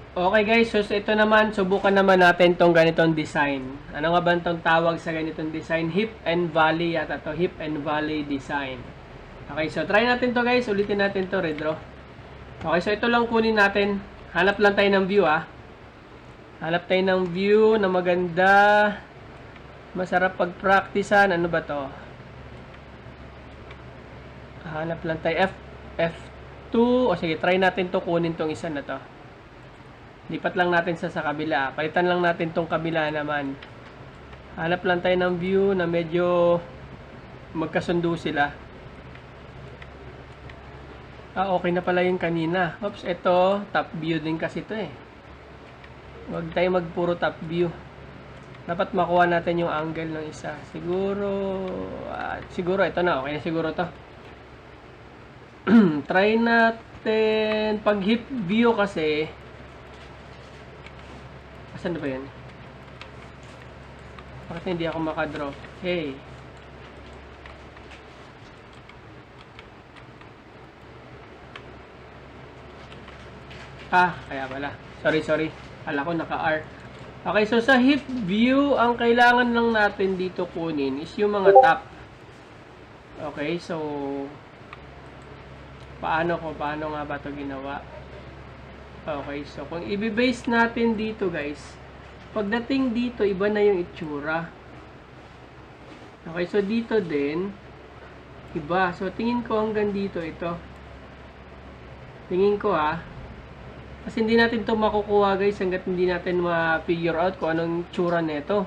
Okay guys, so ito naman, subukan naman natin tong ganitong design. Ano nga ba itong tawag sa ganitong design? Hip and Valley yata to, Hip and Valley design. Okay, so try natin to guys, ulitin natin to, redraw. Okay, so ito lang kunin natin. Hanap lang tayo ng view Hanap tayo ng view na maganda. Masarap pag-practicean. Ano ba to? Hanap lang tayo F2. O sige, try natin to, kunin tong isa na to. Lipat lang natin sa kabila. Palitan lang natin tong kabila naman. Hanap lang tayo ng view na medyo magkasundo sila. Okay na pala yung kanina. Oops, ito, top view din kasi ito eh. Huwag tayo magpuro top view. Dapat makuha natin yung angle ng isa. Siguro ito na. Okay na siguro to. Try natin. Pag hip view kasi, asan na ba yan? Bakit hindi ako makadraw? Hey. Kaya pala. Sorry. Kala ko naka-R. Okay, so sa hip view, ang kailangan lang natin dito kunin is yung mga top. Okay, so paano nga ba ito ginawa? Okay, so kung i-base natin dito guys, pagdating dito, iba na yung itsura. Okay, so dito din, iba. So tingin ko hanggang dito ito. Tingin ko kasi hindi natin to makukuha guys hanggat hindi natin ma-figure out kung anong tsura nito.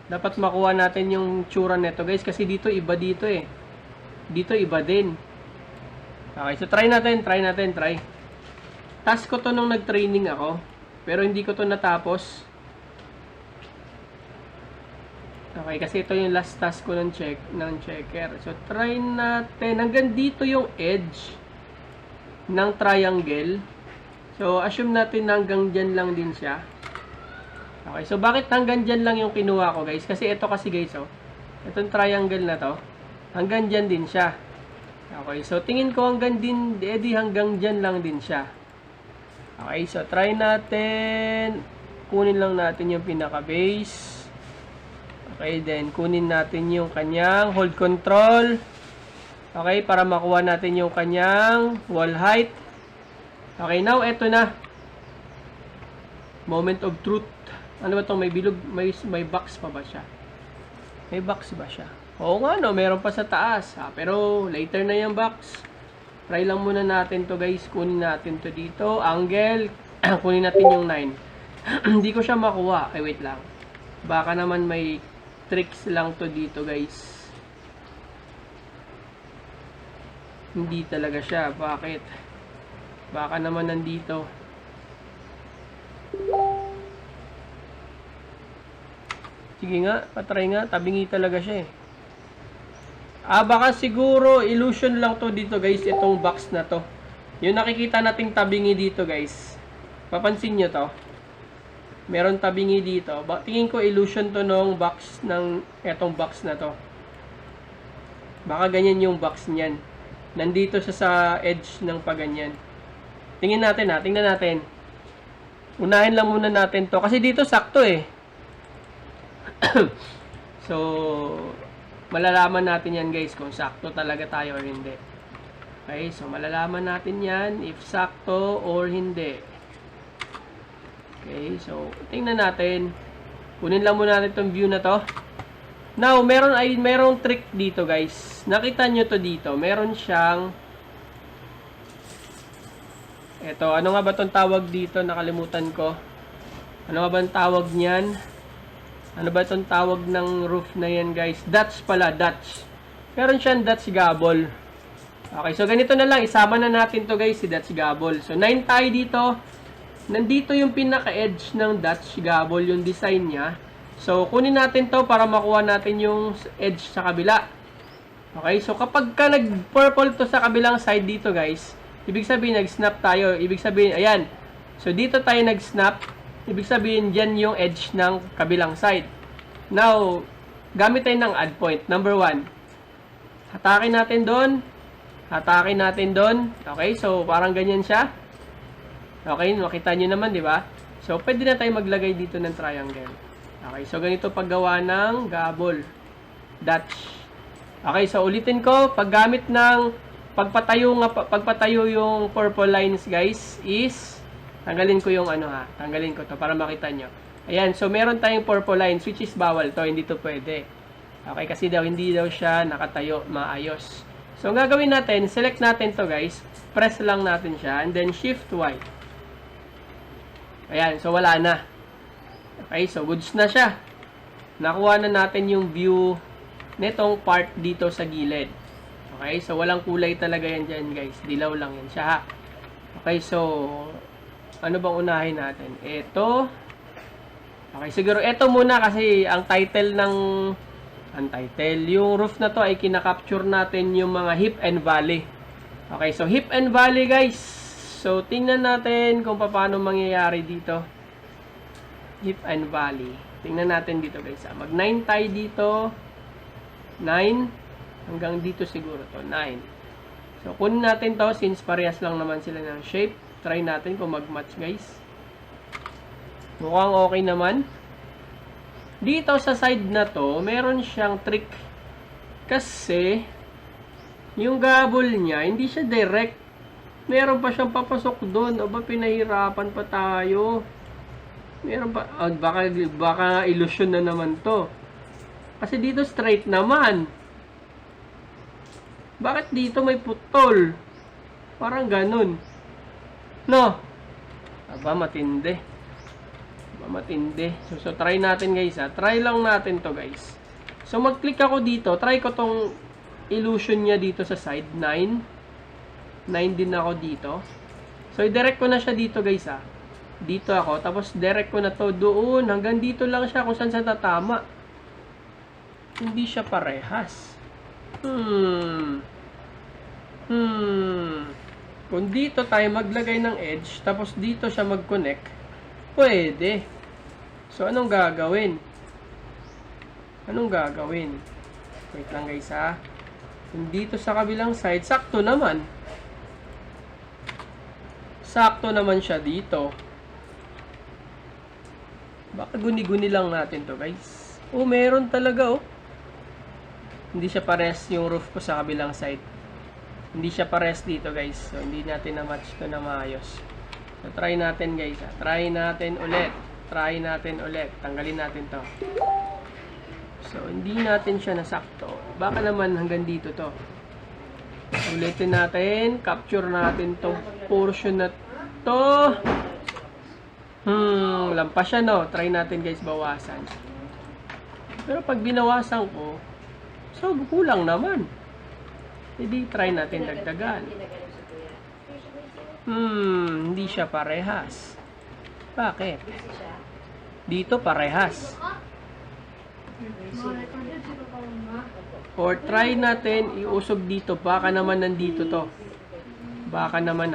Dapat makuha natin yung tsura nito guys kasi dito iba dito eh. Dito iba din. Okay, so try natin. Task ko to nung nag-training ako, pero hindi ko to natapos. Okay, kasi ito yung last task ko ng checker. So try natin hanggang dito yung edge ng triangle. So assume natin hanggang dyan lang din siya. Okay, so bakit hanggang dyan lang yung kinuha ko guys? Kasi ito kasi guys itong triangle na to, hanggang dyan din siya. Okay, so tingin ko hanggang dyan lang din siya. Okay, so try natin. Kunin lang natin yung pinaka base. Okay, then kunin natin yung kanyang hold control. Okay, para makuha natin yung kanyang wall height. Okay, now eto na. Moment of truth. Ano ba itong may bilog? May box pa ba siya? May box ba siya? Oo nga no, meron pa sa taas. Pero later na yung box. Try lang muna natin to guys. Kunin natin to dito. Angle. Kunin natin yung 9. Hindi ko siya makuha. Ay, wait lang. Baka naman may tricks lang to dito guys. Hindi talaga siya. Bakit? Baka naman nandito. Sige nga, patry nga. Tabingi talaga siya eh. Baka siguro illusion lang to dito guys. Itong box na to. Yung nakikita nating tabingi dito guys. Papansin nyo to. Meron tabingi dito. Tingin ko illusion to nung box ng etong box na to. Baka ganyan yung box niyan. Nandito siya sa edge ng paganyan. Tingnan natin. Unahin lang muna natin to. Kasi dito sakto eh. So, malalaman natin yan guys kung sakto talaga tayo or hindi. Okay, so malalaman natin yan if sakto or hindi. Okay, so tingnan natin. Kunin lang muna natin itong view na to. Now, merong trick dito guys. Nakita nyo to dito. Meron siyang ano nga ba itong tawag dito? Nakalimutan ko. Ano nga ba ang tawag niyan? Ano ba itong tawag ng roof na yan guys? Dutch pala, Dutch. Meron siyang Dutch gable. Okay, so ganito na lang. Isama na natin to guys, si Dutch gable. So 9 tayo dito. Nandito yung pinaka-edge ng Dutch gable, yung design niya. So, kunin natin to para makuha natin yung edge sa kabila. Okay, so kapag ka nag-purple to sa kabilang side dito guys, ibig sabihin nag-snap tayo. Ibig sabihin, ayan. So, dito tayo nag-snap. Ibig sabihin, dyan yung edge ng kabilang side. Now, gamit tayo ng add point. Number 1. Hatakin natin doon. Okay, so parang ganyan siya. Okay, makita nyo naman, di ba? So, pwede na tayo maglagay dito ng triangle. Okay, so ganito paggawa ng gabol. Dutch. Okay, so ulitin ko, paggamit ng pagpatayo yung purple lines, guys, is tanggalin ko yung tanggalin ko to para makita nyo. Ayan, so meron tayong purple lines which is bawal to, hindi to pwede. Okay, kasi hindi daw siya nakatayo maayos. So, ang gagawin natin, select natin to, guys. Press lang natin siya and then shift Y. Ayan, so wala na. Okay, so goods na siya. Nakuha na natin yung view nitong part dito sa gilid. Okay, so walang kulay talaga yan dyan, guys. Dilaw lang yan siya, ha. Okay, so ano bang unahin natin? Ito. Okay, siguro ito muna kasi ang title yung roof na to ay kinakapture natin yung mga hip and valley. Okay, so hip and valley, guys. So tingnan natin kung paano mangyayari dito. Hip and valley. Tingnan natin dito, guys. Mag 9 tayo dito. 9 hanggang dito siguro to, 9. So kunin natin to since parehas lang naman sila ng shape. Try natin kung mag-match, guys. Mukhang okay naman. Dito sa side na to, meron siyang trick. Kasi, yung gabol niya, hindi siya direct. Meron pa siyang papasok doon. O ba, pinahirapan pa tayo. Meron pa, baka illusion na naman to. Kasi dito straight naman. Bakit dito may putol? Parang ganun. No? Aba, matindi. Matindi. So try natin, guys, ha. Try lang natin to, guys. So mag-click ako dito. Try ko tong illusion niya dito sa side. 9 din ako dito. So i-direct ko na siya dito, guys, ha. Dito ako. Tapos direct ko na to doon. Hanggang dito lang siya kung saan sa tatama. Hindi siya parehas. Kung dito tayo maglagay ng edge. Tapos dito siya mag-connect. Pwede. So, anong gagawin? Wait lang, guys, ha. Kung dito sa kabilang side, sakto naman. Sakto naman siya dito. Baka guni-guni lang natin to, guys. Oh, meron talaga, oh. Hindi siya pares yung roof ko sa kabilang side. Hindi siya pares dito, guys. So, hindi natin na-match to na maayos. So, try natin, guys, ha. Try natin ulit. Tanggalin natin to. So, hindi natin siya nasakto. Baka naman hanggang dito to. Ulitin natin. Capture natin tong portion na to. Lampas siya, no? Try natin, guys, bawasan. Pero pag binawasan ko, so, kulang naman. Hindi, try natin dagdagan. Hindi siya parehas. Bakit? Dito parehas. Or try natin iusog dito. Baka naman nandito to. Baka naman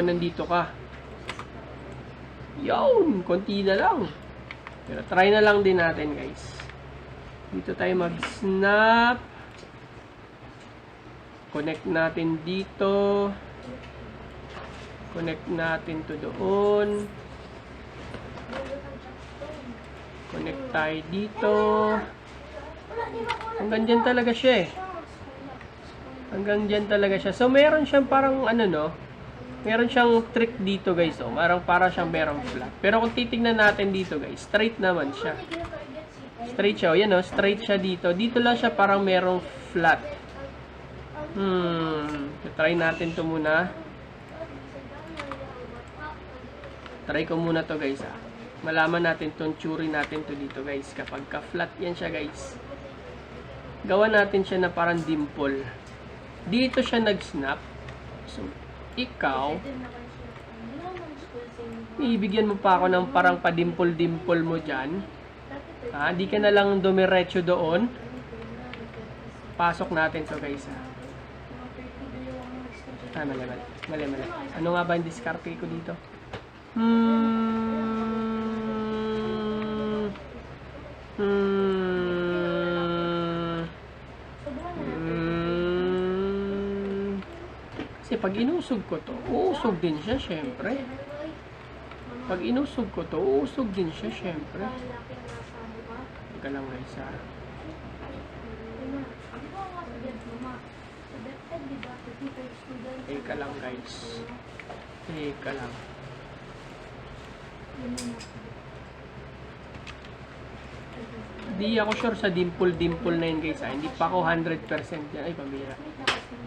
nandito ka. Yun! Konti na lang. Pero try na lang din natin, guys. Dito tayo mag-snap. Connect natin dito. Connect natin to doon. Connect tayo dito. Hanggang dyan talaga siya, So, meron siyang parang meron siyang trick dito, guys. Oh. Para siyang merong flat. Pero kung titignan natin dito, guys, straight naman siya. Straight siya. Yan, straight siya dito. Dito lang siya parang merong flat. So, try natin to muna. Try ko muna to, guys, ha. Malaman natin itong tsuri natin to dito, guys. Kapag ka-flat yan siya, guys. Gawa natin siya na parang dimple. Dito siya nag-snap. So, ikaw, ibigyan mo pa ako ng parang pa-dimple-dimple mo dyan. Ha? Di ka na lang dumiretso doon. Pasok natin to, guys, ha. Mali. Ano nga ba yung diskarte ko dito? Kasi Kasi pag inusog ko to, uusog din siya, syempre. Pag inusog ko to, uusog din siya, syempre. Teka lang guys ha. Teka lang guys. Teka lang. Hindi ako sure sa dimple na yun guys ha. Hindi pa ako 100% yan. Ay, pamira.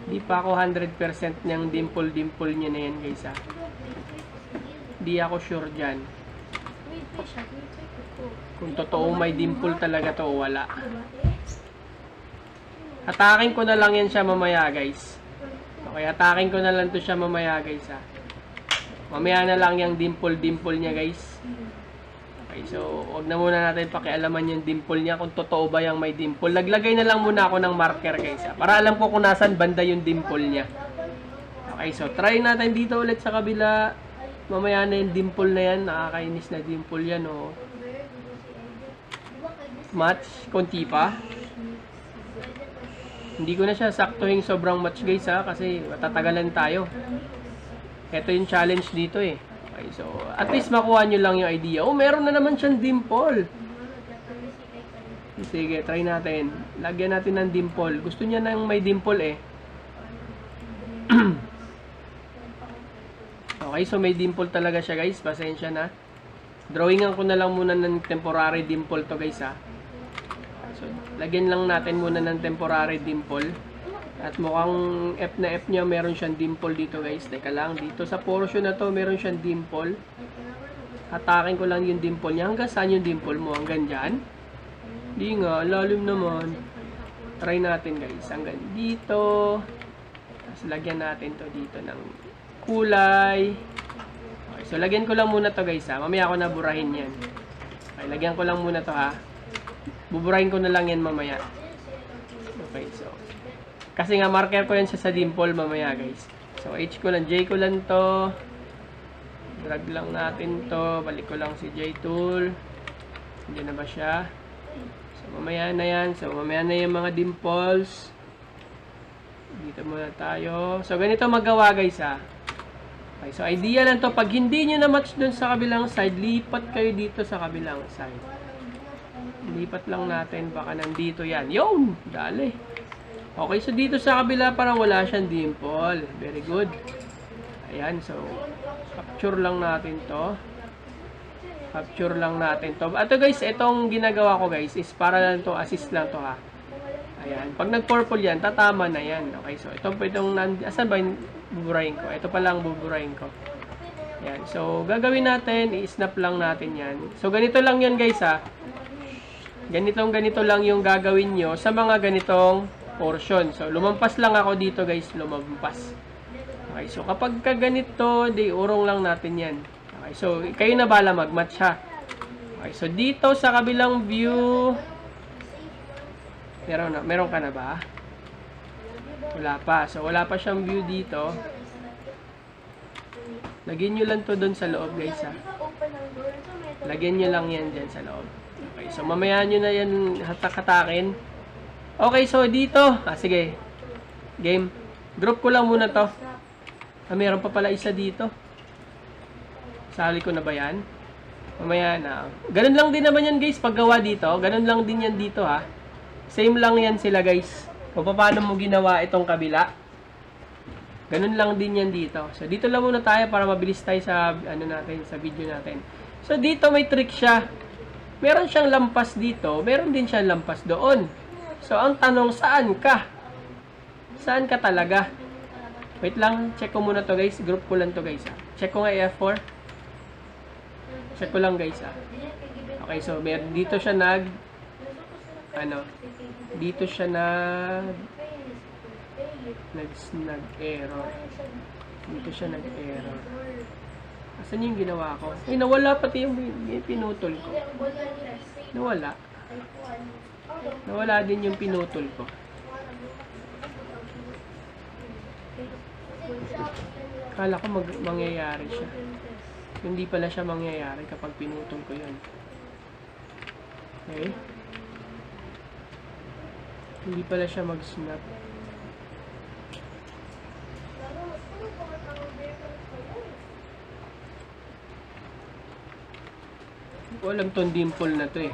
Hindi pa ako 100% ng dimple niya na yan guys ha. Hindi ako sure dyan. Kung totoo may dimple talaga to o wala. Hatakin ko na lang yan siya mamaya guys. Okay, hatakin ko na lang to siya mamaya guys ha. Mamaya na lang yung dimple niya guys. Okay, so wag na muna natin pakialaman yung dimple niya kung totoo ba yung may dimple. Naglagay na lang muna ako ng marker guys ha, para alam ko kung nasan banda yung dimple niya. Okay, so try natin dito ulit sa kabila. Mamaya na yung dimple na yan. Nakakainis na dimple yan oh. Match, konti pa. Hindi ko na siya saktuhin sobrang match guys ha, kasi matatagalan tayo. Ito yung challenge dito eh. Okay, so at least makuha nyo lang yung idea. Oh, meron na naman siyang dimple. Sige, try natin. Lagyan natin ng dimple. Gusto niya nang may dimple eh. Okay, so may dimple talaga siya guys. Pasensya na. Drawingan ko na lang muna ng temporary dimple to guys ha. So, lagyan lang natin muna ng temporary dimple. At mukhang F na F niya, meron siyang dimple dito guys. Teka lang, dito sa portion na to, meron siyang dimple. Hatakin ko lang yung dimple niya. Hanggang saan yung dimple mo? Hanggang dyan? Hindi nga, lalim naman. Try natin guys. Hanggang dito. Tapos lagyan natin to dito ng kulay. Okay, so lagyan ko lang muna to guys ha. Mamaya ako na burahin yan. Okay, lagyan ko lang muna to ha. Buburahin ko na lang yan mamaya. Okay, so kasi nga marker ko yan siya sa dimple mamaya guys. So H ko lang, J ko lang to. Drag lang natin to. Balik ko lang si J tool. Hindi na ba siya? So mamaya na yan. So mamaya na yung mga dimples. Dito muna tayo. So ganito magawa guys ha. Okay, so idea lang to. Pag hindi nyo na match dun sa kabilang side, lipat kayo dito sa kabilang side. Lipat lang natin. Baka nandito yan. Yun! Dali. Okay, so dito sa kabila parang wala siyang dimple. Very good. Ayan, so capture lang natin to. Capture lang natin to. Ato guys, itong ginagawa ko guys is para lang to, assist lang to ha. Ayan, pag nag-purple yan, tatama na yan. Okay, so ito po itong, asan ba yung buburahin ko? Ito pa lang buburahin ko. Ayan, so gagawin natin, i-snap lang natin yan. So ganito lang yan guys ha. Ganito lang yung gagawin nyo sa mga ganitong portion. So, lumampas lang ako dito guys. Lumampas. Okay, so kapag ganito, di urong lang natin yan. Okay, so kayo na bala mag-match ha. Okay, so dito sa kabilang view, meron ka na ba? Wala pa. So, wala pa siyang view dito. Lagyan nyo lang to doon sa loob guys ha. Lagyan nyo lang yan dyan sa loob. Okay, so mamaya nyo na yan hatak-hatakin. Okay, so dito, sige, game, drop ko lang muna to. Meron pa pala isa dito. Sali ko na ba yan? Mamaya na. Ganun lang din naman yan guys, paggawa dito. Ganun lang din yan dito ha. Same lang yan sila guys. Kung paano mo ginawa itong kabila. Ganun lang din yan dito. So dito lang muna tayo para mabilis tayo sa, sa video natin. So dito may trick siya. Meron siyang lampas dito, meron din siyang lampas doon. So, ang tanong, saan ka? Saan ka talaga? Wait lang, check ko muna to guys. Group ko lang to guys ha. Check ko nga F4. Check ko lang guys ha. Okay, so dito siya dito siya nag-error. Dito siya nag-error. Asan yung ginawa ko? Ay, nawala pati yung pinutol ko. Nawala din yung pinutol ko. Kala ko mangyayari siya. Hindi pala siya mangyayari kapag pinutol ko yun. Okay? Hindi pala siya mag-snap. Walang tong dimple na to eh.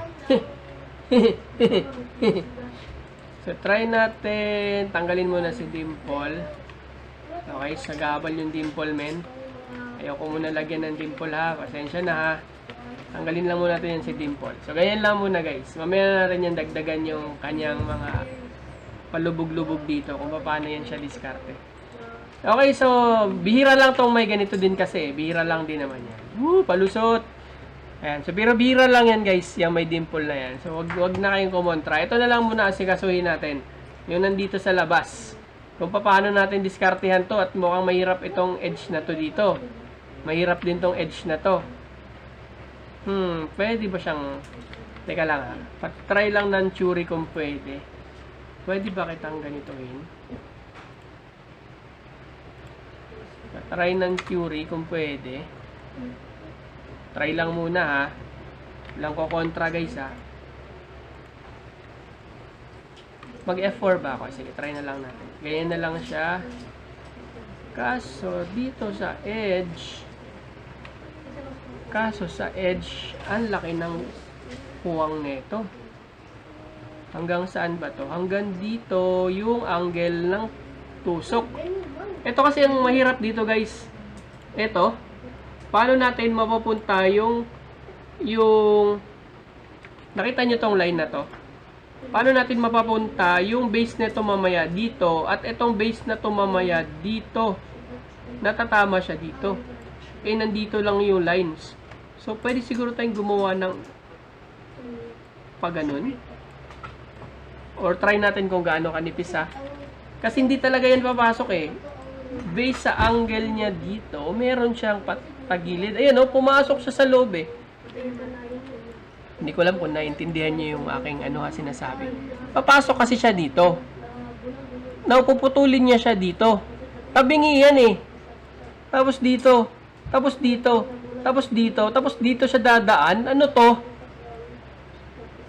So, try natin. Tanggalin muna si dimple. Okay, sagabal yung dimple, men. Ayoko muna lagyan ng dimple ha. Pasensya na ha. Tanggalin lang muna natin yan si dimple. So, ganyan lang muna guys. Mamaya na rin yan dagdagan yung kanyang mga palubog-lubog dito kung paano yan siya diskarte. Okay, so bihira lang tong may ganito din kasi. Bihira lang din naman yan. Woo, palusot. Ayan, so pero bihira lang yan guys, yung may dimple na yan. So wag na kayong kumontra. Ito na lang muna asikasuhin natin. Yung nandito sa labas. Kung paano natin diskartehan to at mukhang mahirap itong edge na to dito. Mahirap din tong edge na to. Pwede ba siyang... Teka lang ha. Try lang ng Churi kung pwede. Pwede ba kitang ganitohin? Try ng Churi kung pwede. Try lang muna ha. Walang ko kontra guys ha. Mag F4 ba ako? Sige, try na lang natin. Ganyan na lang siya. Kaso dito sa edge, ang laki ng puwang nito. Hanggang saan ba to? Hanggang dito yung angle ng tusok. Ito kasi ang mahirap dito guys. Ito, paano natin mapupunta yung nakita nyo tong line na to? Paano natin mapapunta yung base nito mamaya dito at itong base na to mamaya dito? Natatama siya dito. Eh, nandito lang yung lines. So, pwede siguro tayong gumawa ng paganon. Or try natin kung gaano kanipis ha. Kasi hindi talaga yan papasok eh. Base sa angle niya dito, meron siyang tagilid. Ayan o, pumasok siya sa loob eh. Hindi ko alam kung naiintindihan niyo yung aking sinasabi. Papasok kasi siya dito. Napuputulin niya siya dito. Tabingi yan eh. Tapos dito. Tapos dito. Tapos dito. Tapos dito siya dadaan. Ano to?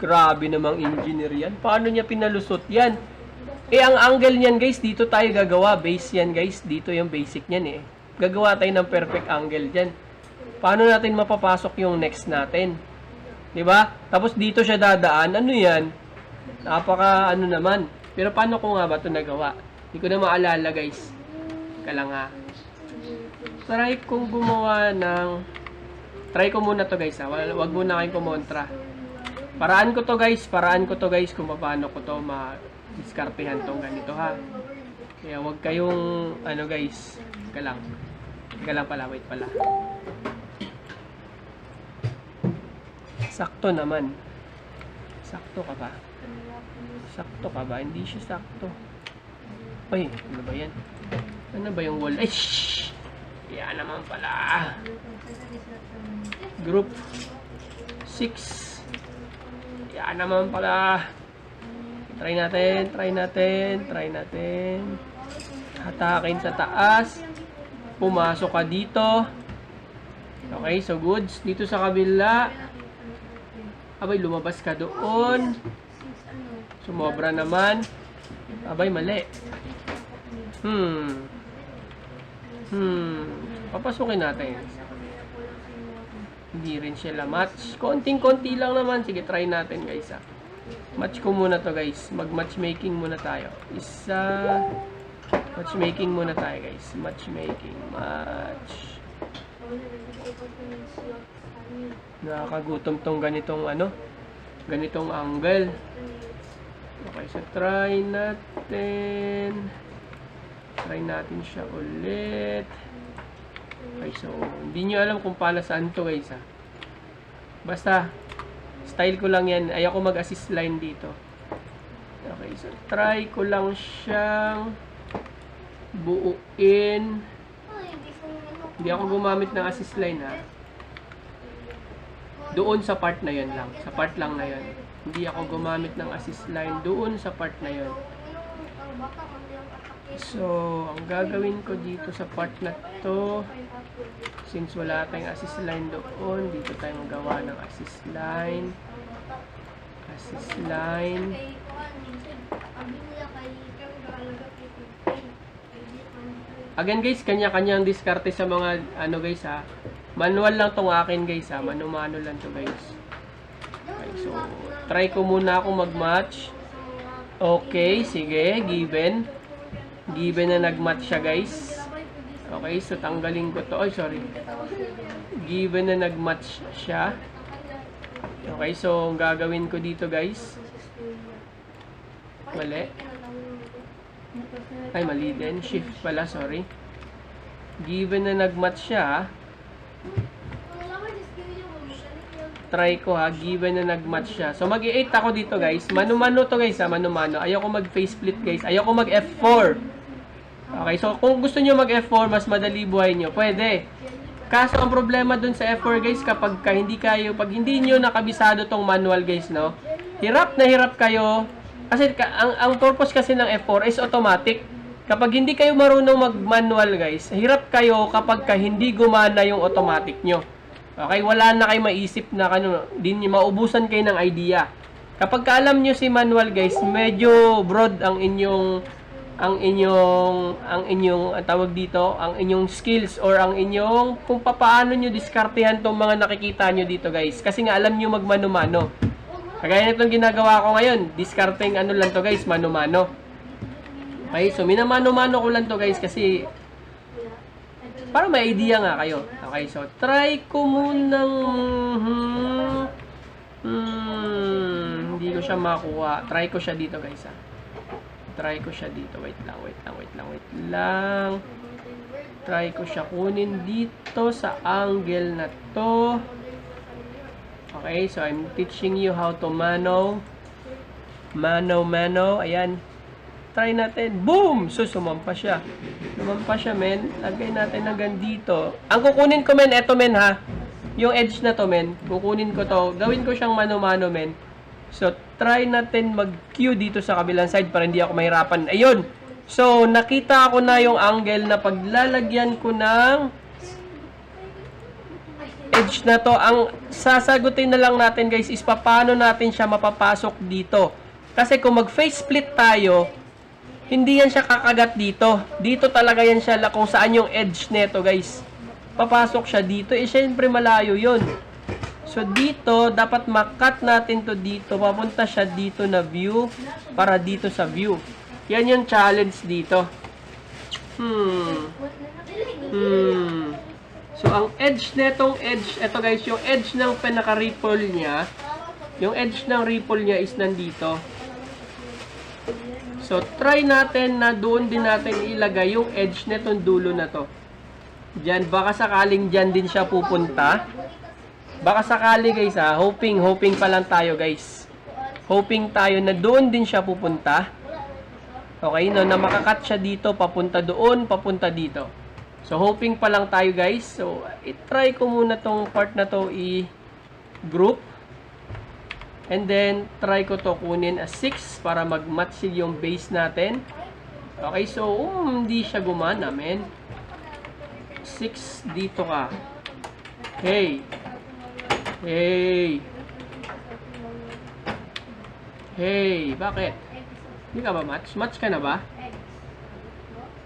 Grabe namang engineer yan. Paano niya pinalusot yan? Eh, ang angle niyan guys, dito tayo gagawa. Base yan guys. Dito yung basic niyan eh. Gagawa tayo ng perfect angle dyan. Paano natin mapapasok yung next natin? Diba? Tapos dito siya dadaan. Ano yan? Napaka naman. Pero paano ko nga ba ito nagawa? Hindi ko na maalala guys. Teka lang ha. Try kong gumawa ng... Try ko muna to guys ha. Wag muna kayong kumontra. Paraan ko to guys kung paano ko to ma-diskartehan tong ganito ha. Kaya wag kayong guys. Teka lang pala, wait pala. Sakto naman. Sakto ka ba? Sakto ka ba? Hindi siya sakto. Ay, ano ba yan? Ano ba yung wall? Ay, shhh! Yan naman pala. Group 6. Yan naman pala. Try natin. Hatakin sa taas. Pumasok ka dito. Okay, so goods. Dito sa kabila. Abay, lumabas ka doon. Sumobra naman. Abay, mali. Papasukin natin. Hindi rin siya match. Konting-konti lang naman. Sige, try natin guys ha. Match ko muna to guys. Mag-matchmaking muna tayo. Matchmaking muna tayo guys. Matchmaking. Nakakagutom tong ganitong angle. Okay, so try natin siya ulit. Okay, so hindi nyo alam kung pala saan to guys ha. Basta style ko lang yan. Ayoko mag-assist line dito. Okay, so try ko lang siyang buuin. Hindi ako gumamit ng assist line ha. Doon sa part na yun lang. Sa part lang na yun. Hindi ako gumamit ng assist line doon sa part na yun. So, ang gagawin ko dito sa part na to, since wala tayong assist line doon, dito tayo magawa ng assist line. Again guys, kanya-kanyang diskarte sa mga guys ha. Manual lang tong akin guys ha. Mano-mano lang to guys. Okay, so try ko muna ako mag-match. Okay, sige, given. Given na nag-match siya, guys. Okay, so tanggalin ko to. Ay, sorry. Given na nag-match siya. Okay, so ang gagawin ko dito, guys. Mali. Ay, mali din. Shift pala, sorry. Given na nag-match siya, try ko ha, given na nag-match siya. So, mag-i-8 ako dito, guys. Mano-mano to, guys, ha. Mano-mano. Ayoko mag-face split, guys. Ayoko mag-F4. Okay, so kung gusto nyo mag-F4, mas madali buhay nyo, pwede. Kaso, ang problema dun sa F4, guys, kapag pag hindi nyo nakabisado tong manual, guys, no? Hirap na hirap kayo. Kasi, ang purpose kasi ng F4 is automatic. Kapag hindi kayo marunong mag-manual, guys, hirap kayo kapag hindi gumana yung automatic nyo. Okay, wala na kayo maisip na maubusan kayo ng idea. Kapag alam nyo si manual, guys, medyo broad ang inyong tawag dito, ang inyong skills or ang inyong kung paano nyo diskartehan tong mga nakikita nyo dito, guys. Kasi nga alam nyo magmano-mano. Kagaya nitong ginagawa ko ngayon, discarding ano lang to, guys, mano-mano. Okay, so minamano-mano ko lang to, guys, kasi para may idea nga kayo. Okay, so try ko munang hindi ko siya makuha. Try ko siya dito, guys, ha. Try ko siya dito. Wait lang. Try ko siya kunin dito sa angle na to. Okay, so I'm teaching you how to mano. Ayan. Try natin. Boom! So, sumampa siya, men. Lagay natin hanggang dito. Ang kukunin ko, men, eto, men, ha. Yung edge na to, men. Kukunin ko to. Gawin ko siyang mano-mano, men. So, try natin mag-Q dito sa kabilang side para hindi ako mahirapan. Ayun! So, nakita ko na yung angle na paglalagyan ko ng edge na to. Ang sasagutin na lang natin, guys, is paano natin siya mapapasok dito. Kasi kung mag-face split tayo, hindi yan siya kakagat dito. Dito talaga yan siya kung saan yung edge neto, guys. Papasok siya dito. Syempre malayo yun. So, dito, dapat makat natin to dito. Papunta siya dito na view para dito sa view. Yan yung challenge dito. So, ang edge netong edge, eto, guys, yung edge ng pinaka-ripple niya, yung edge ng ripple niya is nandito. So, try natin na doon din natin ilagay yung edge netong dulo na to. Diyan, baka sakaling diyan din siya pupunta. Baka sakali, guys, ha. Hoping pa lang tayo, guys. Hoping tayo na doon din siya pupunta. Okay, no, na makakat siya dito, papunta doon, papunta dito. So, hoping pa lang tayo, guys. So, i-try ko muna tong part na to i-group. And then, try ko to kunin as 6 para mag-match yung base natin. Okay, so, hindi siya gumana, men. 6 dito ka. Hey, bakit? Hindi ka ba match? Match ka na ba?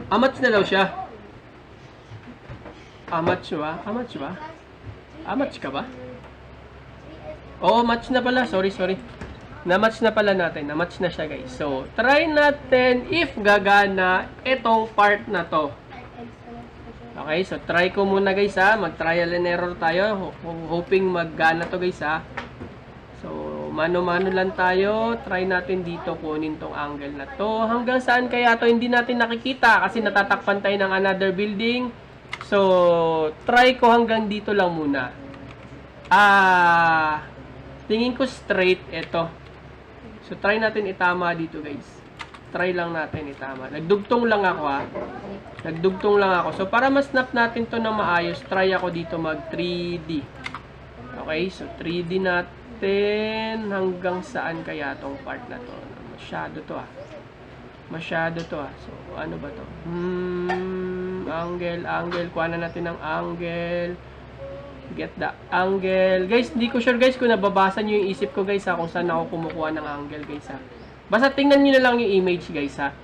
Match na daw siya. Match ba? Match ka ba? Oo, match na pala. Sorry. Na-match na pala natin. Na-match na siya, guys. So, try natin if gagana itong part na to. Okay, so try ko muna, guys, ha. Mag-trial and error tayo. Hoping maggana to, guys, ha. So, mano-mano lang tayo. Try natin dito kunin tong angle na to. Hanggang saan kaya to hindi natin nakikita kasi natatakpan tayo ng another building. So, try ko hanggang dito lang muna. Tingin ko straight ito. So, try natin itama dito, guys. Try lang natin itama. Nagdugtong lang ako, ha. So, para ma-snap natin to ng maayos, try ako dito mag 3D. Okay, so 3D natin. Hanggang saan kaya tong part na to? Masyado to, ha. So, ano ba to? Angle. Kuha na natin ng angle. Get the angle. Guys, hindi ko sure, guys, kung nababasa nyo yung isip ko, guys, ha, kung saan ako kumukuha ng angle, guys, ha. Basta tingnan nyo na lang yung image, guys, ha.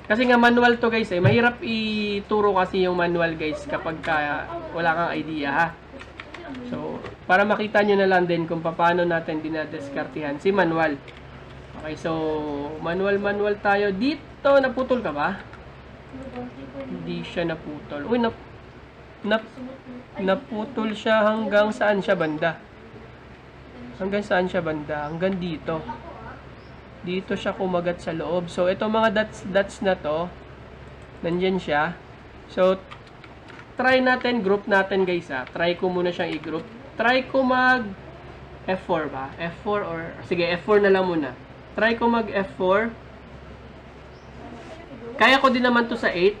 Kasi nga manual to, guys, eh. Mahirap ituro kasi yung manual, guys, kapag wala kang idea, ha. So, para makita nyo na lang din kung paano natin dinadeskartihan si manual. Okay, so manual tayo. Dito, naputol ka ba? Hindi siya naputol. Uy, naputol siya hanggang saan siya banda? Hanggang saan siya banda? Hanggang dito. Dito siya kumagat sa loob. So, ito mga dots na to, nandyan siya. So, try natin, group natin guys ha. Try ko muna siyang i-group. Try ko mag F4 ba? F4 or, sige, F4 na lang muna. Try ko mag F4. Kaya ko din naman to sa 8.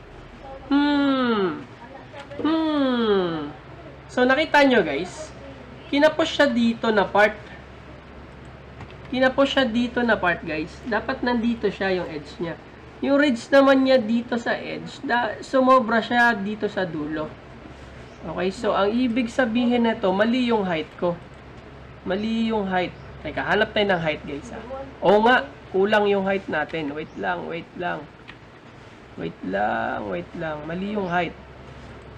So, nakita nyo guys, kinapos siya dito na part. Kinapos siya dito na part guys. Dapat nandito siya yung edge niya. Yung ridge naman niya dito sa edge, sumobra siya dito sa dulo. Okay, so ang ibig sabihin nito, mali yung height ko. Mali yung height. Teka, hanap tayo ng height guys ha. Oo nga, kulang yung height natin. Wait lang. Mali yung height.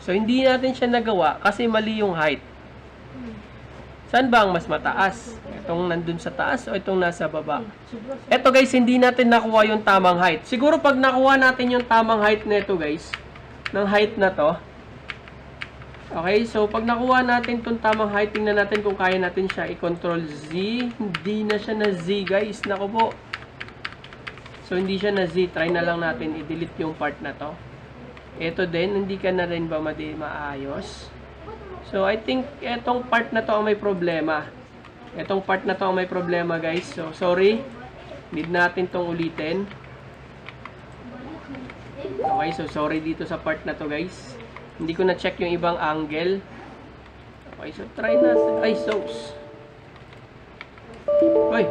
So, hindi natin siya nagawa kasi mali yung height. Saan ba ang mas mataas? Itong nandun sa taas o itong nasa baba? Ito guys, hindi natin nakuha yung tamang height. Siguro pag nakuha natin yung tamang height na ito guys, ng height na to. Okay, so pag nakuha natin itong tamang height, tingnan natin kung kaya natin siya i-control Z. Hindi na siya na Z guys. Naku po. So hindi siya na Z. Try na lang natin i-delete yung part na to. Ito din, hindi ka na rin ba maayos? So, I think etong part na to ang may problema. Etong part na to ang may problema, guys. So, sorry. Need natin tong ulitin. Okay, so sorry dito sa part na to, guys. Hindi ko na-check yung ibang angle. Okay, so try na. Ay, sauce. Uy.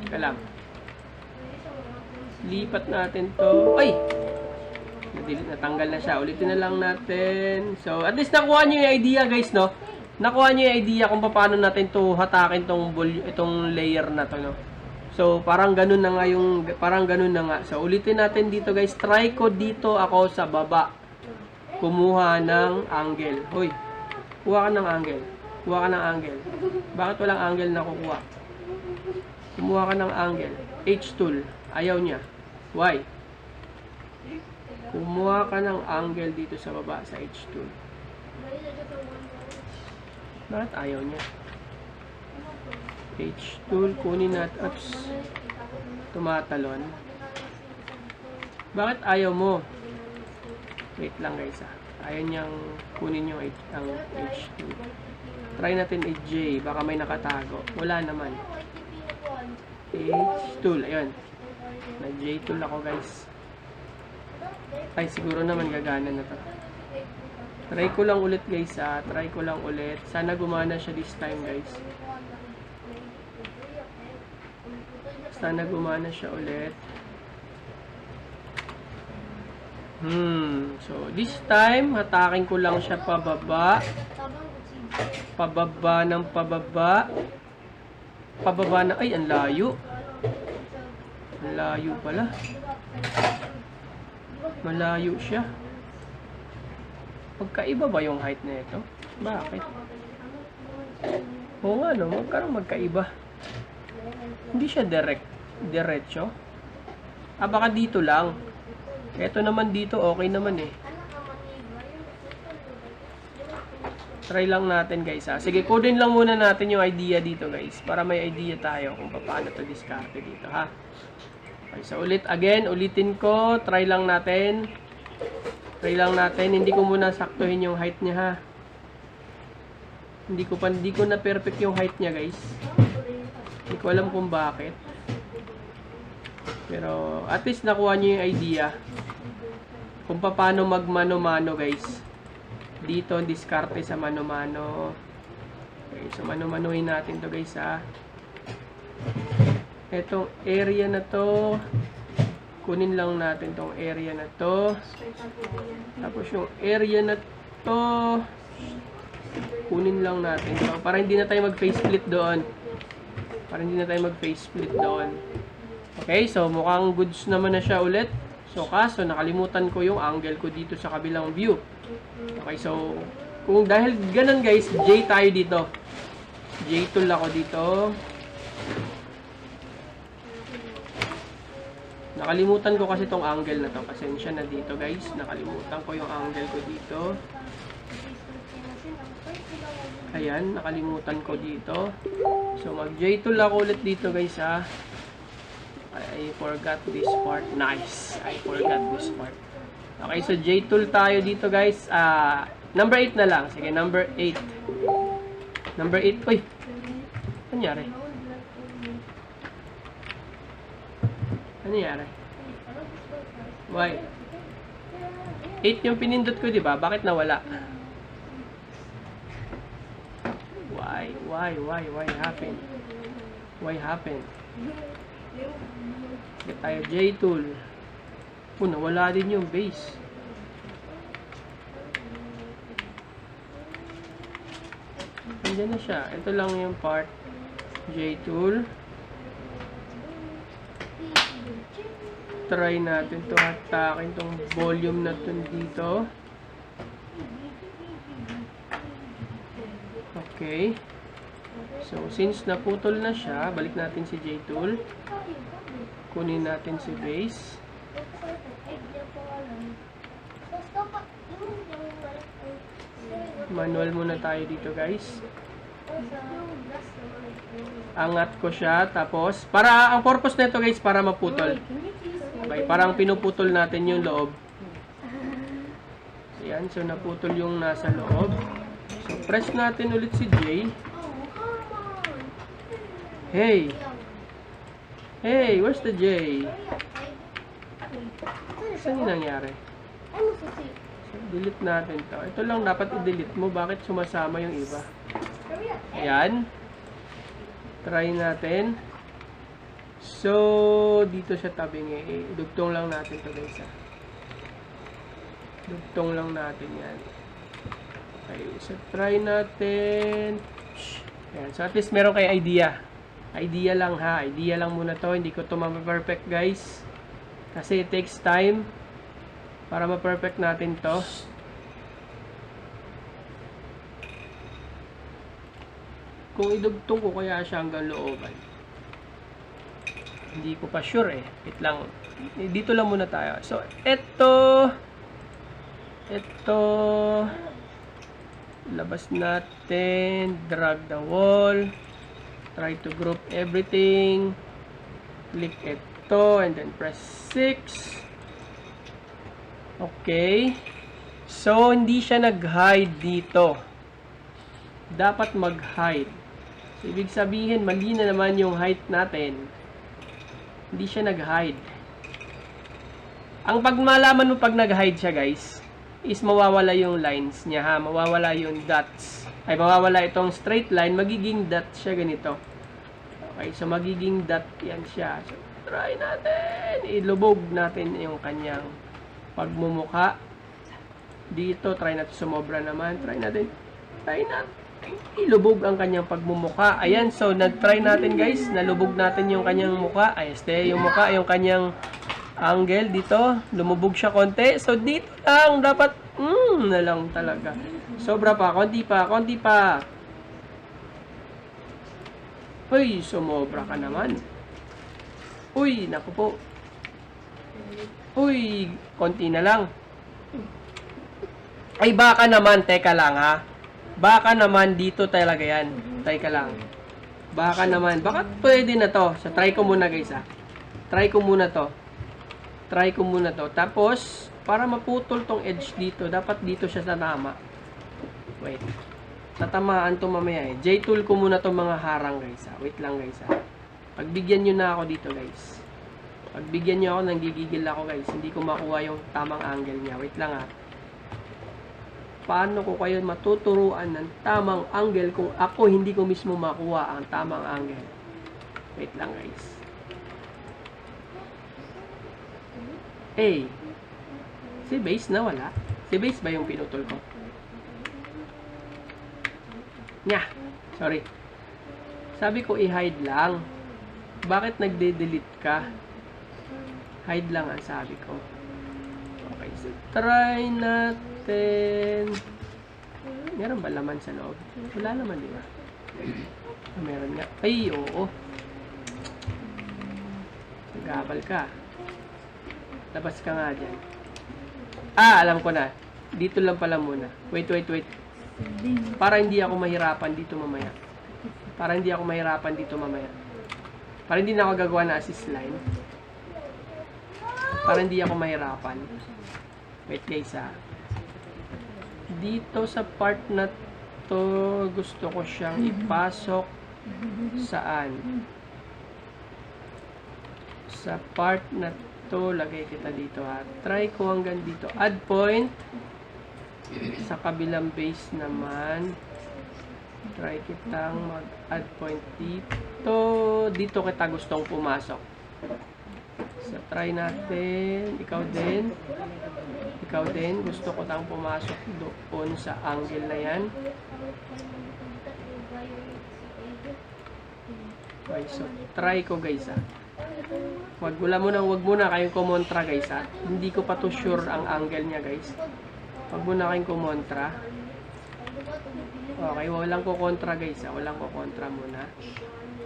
Teka lang. Lipat natin to. Ay! Natanggal na siya. Ulitin na lang natin. So, at least nakuha nyo yung idea, guys, no? Nakuha nyo yung idea kung paano natin to hatakin itong layer na to, no? So, parang ganun na nga So, ulitin natin dito, guys. Try ko dito ako sa baba. Kumuha ng angle. Hoy, kuha ka ng angle. Bakit walang angle na kukuha? Kumuha ka ng angle. H tool. Ayaw niya. Why? Kumuha ka ng angle dito sa baba sa H tool. Bakit ayaw niya? H tool, kunin natin. Oops. Tumatalon. Bakit ayaw mo? Wait lang guys ha. Ayaw niyang kunin yung H tool. Try natin J. Baka may nakatago. Wala naman. H tool. Ayun. Nag-J tool ako guys. Ay, siguro naman gagana na to. Try ko lang ulit guys ha. Try ko lang ulit. Sana gumana siya this time guys. Sana gumana siya ulit. So, this time, hatakin ko lang siya pababa. Pababa ng pababa. Pababa na. Ay, ang layo. Ang layo pala. Malayo siya. Magkaiba ba yung height na ito? Bakit? Oo nga no, magkaiba. Hindi siya diretso. Baka dito lang. Ito naman dito, okay naman eh. Try lang natin guys ha. Sige, codin lang muna natin yung idea dito guys. Para may idea tayo kung paano to diskarte dito ha. Okay, so ulitin ko. Try lang natin. Hindi ko muna saktuhin yung height niya ha. Hindi ko na perfect yung height niya guys. Hindi ko alam kung bakit. Pero at least nakuha niyo yung idea kung paano magmano-mano guys. Dito diskarte sa mano-mano. Okay, so mano-manohin natin to guys ha. Etong area na to, kunin lang natin tong area na to. Tapos yung area na to, kunin lang natin to. Para hindi na tayo mag-face split doon. Okay, so mukhang goods naman na siya ulit. So kaso nakalimutan ko yung angle ko dito sa kabilang view. Okay, so Kung dahil ganun guys, J tayo dito. J tool ako dito. Nakalimutan ko kasi tong angle na to. Pasensya na dito guys. Nakalimutan ko yung angle ko dito. Ayan, nakalimutan ko dito. So mag J tool ako ulit dito guys ha. I forgot this part. Nice. I forgot this part. Okay, so J tool tayo dito guys. Number 8 na lang. Sige, number 8. Number 8. Uy. Ano nangyari? Ano nangyari? Why? 8 yung pinindot ko, di ba? Bakit nawala? Why happened? Why happened? Sige tayo, J tool. Nawala din yung base. Nandiyan na siya. Ito lang yung part. J tool. Try natin to hatakin tong volume na to dito. Okay. So, since naputol na siya, balik natin si J tool. Kunin natin si base. Manual muna tayo dito guys. Angat ko siya. Tapos, ang purpose nito guys, para maputol. Okay, parang pinuputol natin yung loob. Ayan, so naputol yung nasa loob. So, press natin ulit si J. Hey! Hey, where's the J? Saan yung nangyari? So, delete natin to. Ito lang dapat i-delete mo. Bakit sumasama yung iba? Ayan. Try natin. So, dito siya tabing eh. Dugtong lang natin to guys. Dugtong lang natin yan. Okay, so try natin. Ayan. So, at least meron kayo idea. Idea lang ha. Idea lang muna to. Hindi ko to ma-perfect guys. Kasi it takes time para ma-perfect natin to. Kung idugtong ko kaya siya hanggang looban. Hindi ko pa sure eh. Wait lang. Dito lang muna tayo. So, ito. Labas natin. Drag the wall. Try to group everything. Click ito. And then press 6. Okay. So, hindi siya nag-hide dito. Dapat mag-hide. So, ibig sabihin, mali na naman yung height natin. Hindi siya nag-hide. Ang pag malaman mo pag nag-hide siya, guys, is mawawala yung lines niya, ha? Mawawala yung dots. Ay, mawawala itong straight line. Magiging dot siya ganito. Okay, so magiging dot yan siya. So, try natin. Ilubog natin yung kanyang pagmumukha. Dito, try natin sumobra naman. Try natin. Ilubog ang kanyang pagmumukha. Ayan, so nag-try natin guys. Nalubog natin yung kanyang mukha. Ay, yung mukha, yung kanyang angle dito. Lumubog siya konti. So, dito lang. Dapat, na lang talaga. Sobra pa. Konti pa. Uy, sumobra ka naman. Uy, naku po. Uy, konti na lang. Ay, baka naman. Teka lang, ha. Baka naman dito talaga yan. Teka lang. Baka naman. Baka pwede na to. So, try ko muna guys, ha. Try ko muna to. Tapos, para maputol tong edge dito, dapat dito siya sa tama. Wait. Tatamaan to mamaya eh. J-tool ko muna tong mga harang guys, ha. Wait lang guys, ha. Pagbigyan nyo na ako dito guys. Pagbigyan nyo ako, nanggigigil ako guys. Hindi ko makuha yung tamang angle niya. Wait lang, ha. Paano ko kayo matuturuan ng tamang angle kung ako hindi ko mismo makuha ang tamang angle? Wait lang guys. Si base na wala. Si base ba yung pinutol ko? Sorry. Sabi ko i-hide lang. Bakit nagde-delete ka? Hide lang ang sabi ko. Okay, so try natin. Meron ba laman sa loob? Wala naman, di ba? Meron nga. Ay, oo. Nagabal ka. Labas ka nga dyan. Alam ko na. Dito lang pala muna. Wait. Para hindi ako mahirapan dito mamaya. Para hindi na ako gagawa na assist line. Para hindi ako mahirapan. Wait guys Dito sa part na to, gusto ko siyang ipasok saan? Sa part na to, lagay kita dito Try ko hanggang dito. Add point. Sa kabilang base naman, try kitang mag-add point dito. Dito kita gustong pumasok. So, try natin. Ikaw din. Gusto ko tang pumasok doon sa angle na yan. Okay, so, try ko guys Wag muna kayong kumontra guys Hindi ko pa to sure ang angle niya guys. Wag muna kayong kumontra. Okay, walang ko kontra guys Walang ko kontra muna.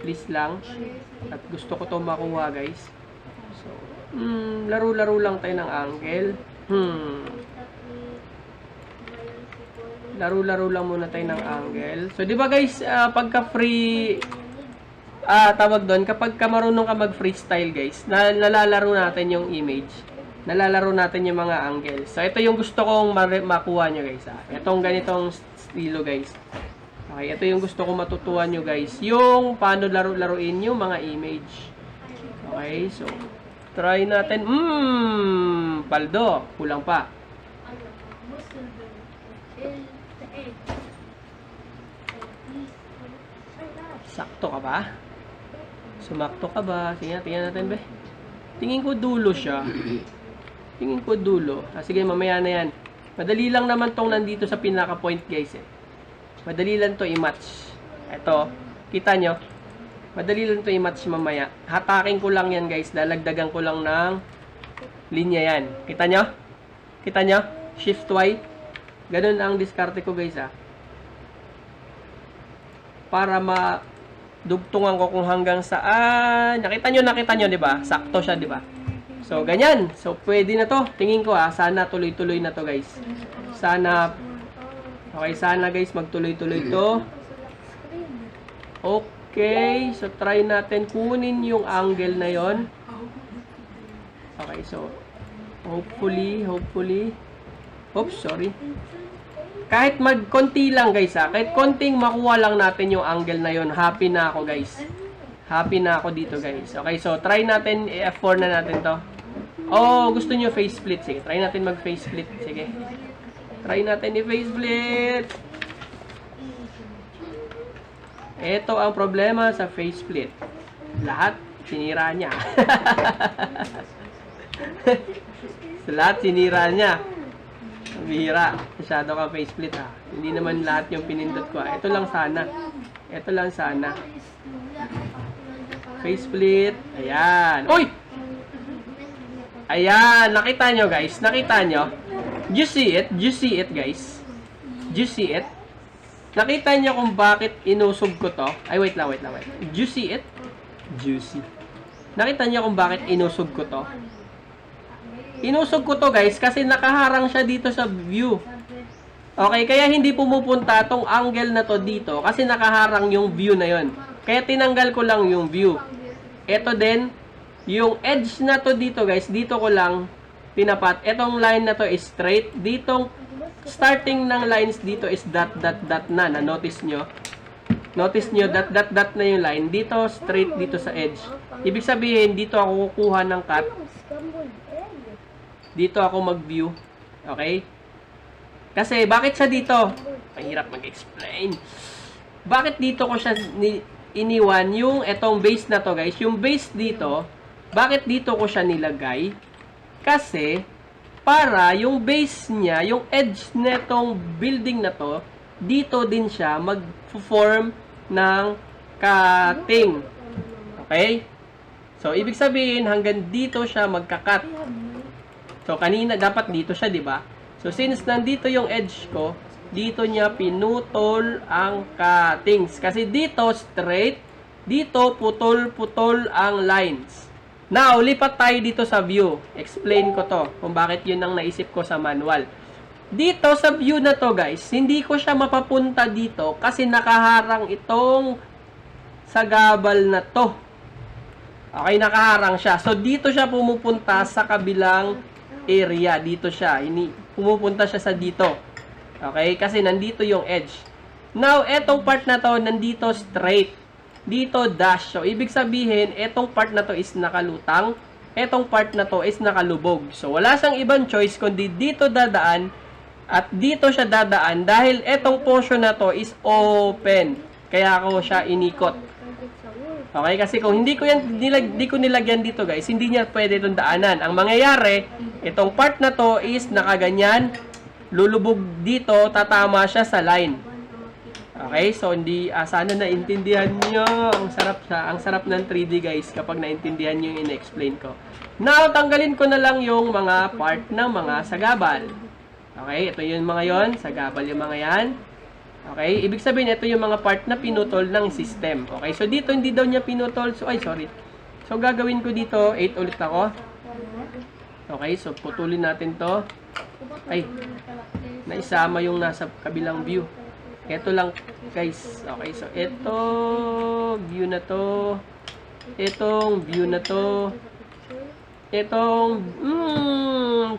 Please lang. At gusto ko to makuha guys. So, laro-laro lang tayo ng angle. Laro-laro lang muna tayo ng angle. So, di ba guys, pagka free tawag doon, kapag marunong ka mag-freestyle guys, nalalaro natin yung image. Nalalaro natin yung mga angle. So, ito yung gusto kong makuha nyo guys Itong ganitong estilo guys. Okay, ito yung gusto kong matutuhan nyo guys. Yung paano laro-laruin yung mga image. Okay, so, try natin. Paldo. Kulang pa. Sakto ka ba? Sumakto ka ba? Tingnan natin, be. Tingin ko dulo siya. Sige, mamaya na yan. Madali lang naman tong nandito sa pinaka-point, guys, Madali lang to i-match. Ito, kita nyo? Madali lang to i-match mamaya. Hatakin ko lang yan, guys. Dalagdagan ko lang ng linya yan. Kita nyo? Shift Y. Ganun ang diskarte ko, guys, Para dugtungan ko kung hanggang saan. Nakita nyo, di ba? Sakto siya, di ba? So, ganyan. So, pwede na to. Tingin ko, sana tuloy-tuloy na to, guys. Sana guys, magtuloy-tuloy to. Okay. So, try natin kunin yung angle na yon. Okay, so, hopefully. Oops, sorry. Kahit konti lang guys kahit konting makuha lang natin yung angle na yon, happy na ako guys. Happy na ako dito guys. Okay, so try natin F4 na natin to. Oh, gusto niyo face split? Sige, try natin mag face split. Sige. Try natin i-face split. Ito ang problema sa face split. Lahat sinira niya. Lahat sinira niya. Bihira. Masyado ka face split Hindi naman lahat yung pinindot ko Ito lang sana. Face split. Ayan. Uy! Ayan. Nakita nyo guys. Do you see it guys? Do you see it? Nakita nyo kung bakit inusog ko to? Ay, wait lang. Do you see it? Juicy. Nakita nyo kung bakit inusog ko to? Inusog ko to guys kasi nakaharang siya dito sa view. Okay, kaya hindi pumupunta tong angle na to dito kasi nakaharang yung view na yon. Kaya tinanggal ko lang yung view. Ito din, yung edge na to dito guys, dito ko lang tinapat. Etong line na to is straight. Ditong starting ng lines dito is dot na. Notice nyo? Dot na yung line. Dito, straight dito sa edge. Ibig sabihin, dito ako kukuha ng cut. Dito ako mag-view. Okay? Kasi, bakit siya dito? Mahirap mag-explain. Bakit dito ko siya iniwan yung etong base na to, guys? Yung base dito, bakit dito ko siya nilagay? Kasi, para yung base niya, yung edge netong building na to, dito din siya mag-form ng cutting. Okay? So, ibig sabihin, hanggang dito siya magka-cut. So, kanina, dapat dito siya, di ba? So, since nandito yung edge ko, dito niya pinutol ang cuttings. Kasi dito, straight. Dito, putol-putol ang lines. Now, lipat tayo dito sa view. Explain ko to kung bakit yun ang naisip ko sa manual. Dito sa view na to guys, hindi ko siya mapapunta dito kasi nakaharang itong sagabal na to. Okay, nakaharang siya. So, dito siya pumupunta sa kabilang area. Dito siya. Pumupunta siya sa dito. Okay? Kasi nandito yung edge. Now, etong part na to, nandito straight. Dito dash. So, ibig sabihin, etong part na to is nakalutang. Etong part na to is nakalubog. So, wala siyang ibang choice kundi dito dadaan at dito siya dadaan dahil etong portion na to is open. Kaya ako siya inikot. Okay, kasi kung hindi ko nilagyan dito guys, hindi niya pwede itong daanan. Ang mangyayari, itong part na to is nakaganyan, lulubog dito, tatama siya sa line. Okay, so sana naintindihan niyo. Ang sarap ng 3D guys kapag naintindihan niyo yung in-explain ko. Now, tanggalin ko na lang yung mga part ng mga sagabal. Okay, ito yung mga yon, sagabal yung mga yan. Okay, ibig sabihin, ito yung mga part na pinutol ng system. Okay, so dito hindi daw niya pinutol. So, So, gagawin ko dito, 8 ulit ako. Okay, so putulin natin to. Naisama yung nasa kabilang view. Ito lang, guys. Okay, so ito, view na to. Itong view na to. Itong,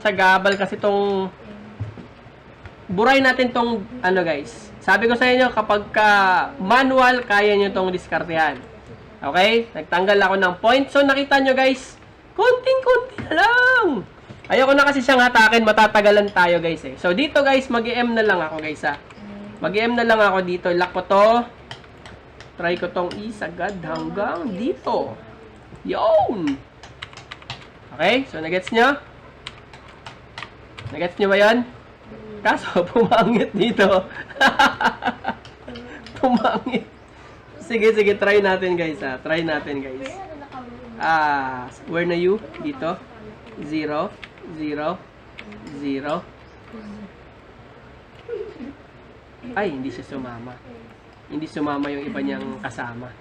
sagabal kasi tong, buray natin tong, guys. Sabi ko sa inyo, kapag manual, kaya nyo itong diskartehan. Okay? Nagtanggal ako ng point. So, nakita nyo guys, konting-konti na lang. Ayoko na kasi siyang hatakin, matatagalan tayo guys eh. So, dito guys, mag-M na lang ako guys ha. Mag-M na lang ako dito. Lock ko to. Try ko tong isagad hanggang dito. Yun! Okay? So, nagets nyo? Nagets nyo ba yan? Kaso, pumangit dito. Pumangit. Sige, try natin guys ha. Try natin guys. Where na you? Dito. 0, 0, 0. Ay, hindi siya sumama. Hindi sumama yung iba niyang kasama.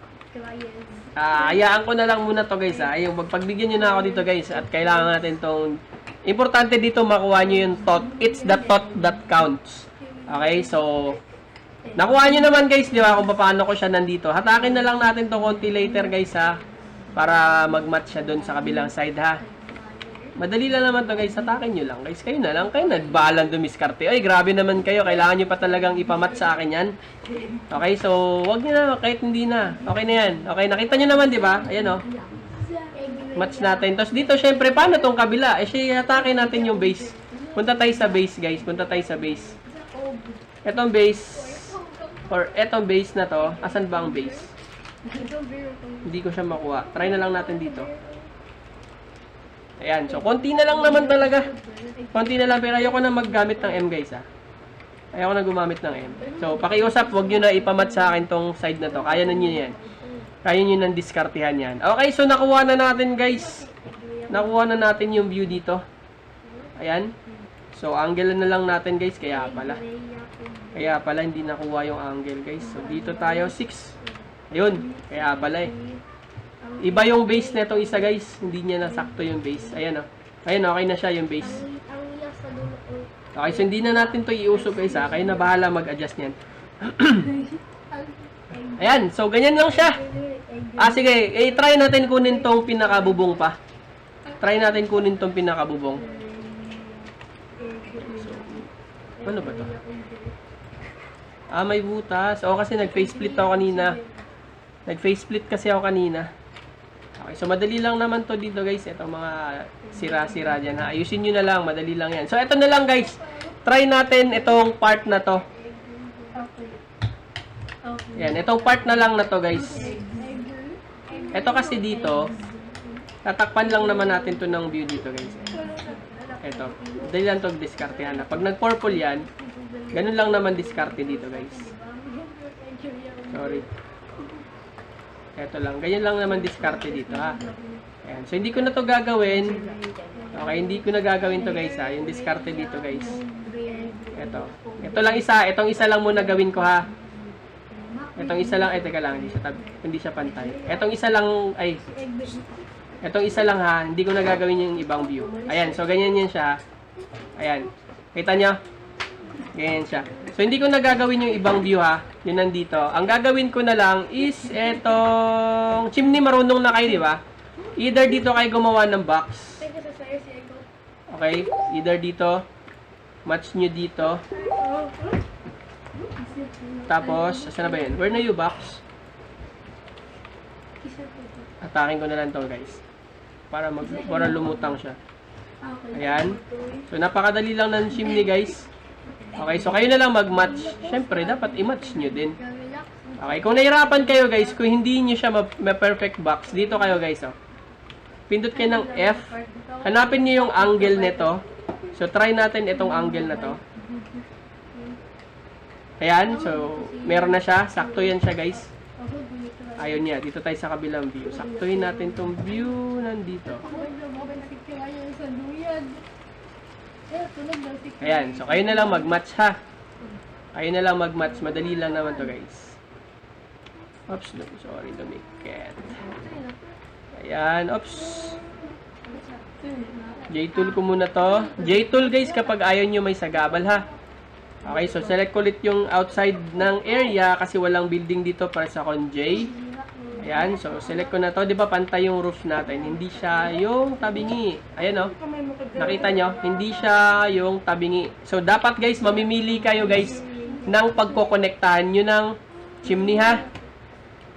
Hayaan ko na lang muna to guys ha. Yung pagpagbigyan nyo na ako dito guys. At kailangan natin tong importante dito makuha nyo yung thought. It's the thought that counts. Okay, so nakuha nyo naman guys, di ba, kung paano ko siya nandito. Hatakin na lang natin to konti later guys ha. Para mag-match siya doon sa kabilang side ha. Madali lang naman to guys, hatakin nyo lang guys. Kayo na lang, kayo nagbahalang dumiskarte. Ay, grabe naman kayo, kailangan nyo pa talagang ipamatch sa akin yan. Okay, so wag nyo na, kahit hindi na. Okay na yan. Okay, nakita nyo naman di ba? Ayan o. Match natin. Tapos dito, syempre, paano tong kabila? Hatake natin yung base. Punta tayo sa base, guys. Punta tayo sa base. Etong base, or etong base na to, asan ba ang base? Hindi ko siya makuha. Try na lang natin dito. Ayan. So, konti na lang naman talaga. Konti na lang. Pero ayoko na maggamit ng M, guys, ha. Ayoko na gumamit ng M. So, pakiusap, wag nyo na ipamatch sa akin tong side na to. Kaya na nyo yan. Kaya nyo nang diskartehan yan. Okay, so nakuha na natin guys. Nakuha na natin yung view dito. Ayan. So, angle na lang natin guys. Kaya pala hindi nakuha yung angle guys. So, dito tayo 6. Ayun. Kaya pala eh. Iba yung base na itong isa guys. Hindi niya nasakto yung base. Ayan o. Ayan, okay na siya yung base. Okay, so hindi na natin to iusog guys ha. Kayo na bahala mag-adjust niyan. Ayan, so ganyan lang siya. Sige, try natin kunin tong pinakabubong pa. Try natin kunin tong pinakabubong. So, ano ba to? May butas. Kasi nag-faceplit ako kanina. Nag-faceplit kasi ako kanina. Okay, so madali lang naman to dito guys. Itong mga sira-sira dyan ha. Ayusin nyo na lang, madali lang yan. So, ito na lang guys. Try natin itong part na to. Yan, itong part na lang na to guys. Ito kasi dito, tatakpan lang naman natin to ng view dito guys. Ito, dahil lang to diskartehan na. Pag nag-purple yan, ganun lang naman diskarte dito guys. Sorry. Ito lang, ganyan lang naman diskarte dito ha. Ayan, so hindi ko na to gagawin. Okay, hindi ko na gagawin to guys ha, yung diskarte dito guys. Ito. Ito lang isa. Itong isa lang muna gawin ko ha. Itong isa lang. Teka lang. Hindi siya pantay. Itong isa lang. Itong isa lang ha. Hindi ko na gagawin yung ibang view. Ayan. So, ganyan yan siya. Ayan. Kita nyo? Ganyan siya. So, hindi ko na gagawin yung ibang view ha. Yun nandito. Ang gagawin ko na lang is etong chimney. Marunong na kayo, di ba? Either dito kayo gumawa ng box. Okay? Either dito. Match nyo dito. Tapos, saan na ba yun? Where na yung box? Atakin ko na lang to guys. Para lumutang siya. Ayan. So, napakadali lang ng chimney guys. Okay, so kayo na lang mag-match. Siyempre, dapat i-match nyo din. Okay, kung nahirapan kayo guys, kung hindi nyo siya ma-perfect box, dito kayo guys, oh. Pindot kayo ng F. Hanapin nyo yung angle nito. So, try natin itong angle na to. Ayan, so, meron na siya. Sakto yan siya, guys. Ayun niya. Dito tayo sa kabilang view. Saktuhin natin tong view nandito. Ayan, so, kayo na lang mag-match, ha. Kayo na lang mag-match. Madali lang naman to, guys. Oops, no, sorry, dumikit. Ayan, oops. J-tool ko muna to. J-tool guys, kapag ayaw nyo may sagabal ha. Okay, so select ko ulit yung outside ng area kasi walang building dito para sa con J. Ayan, so select ko na to. Di ba pantay yung roof natin? Hindi siya yung tabingi. Ayan o. Nakita nyo? Hindi siya yung tabingi. So dapat guys, mamimili kayo guys ng pagkokonektahan nyo ng chimney ha.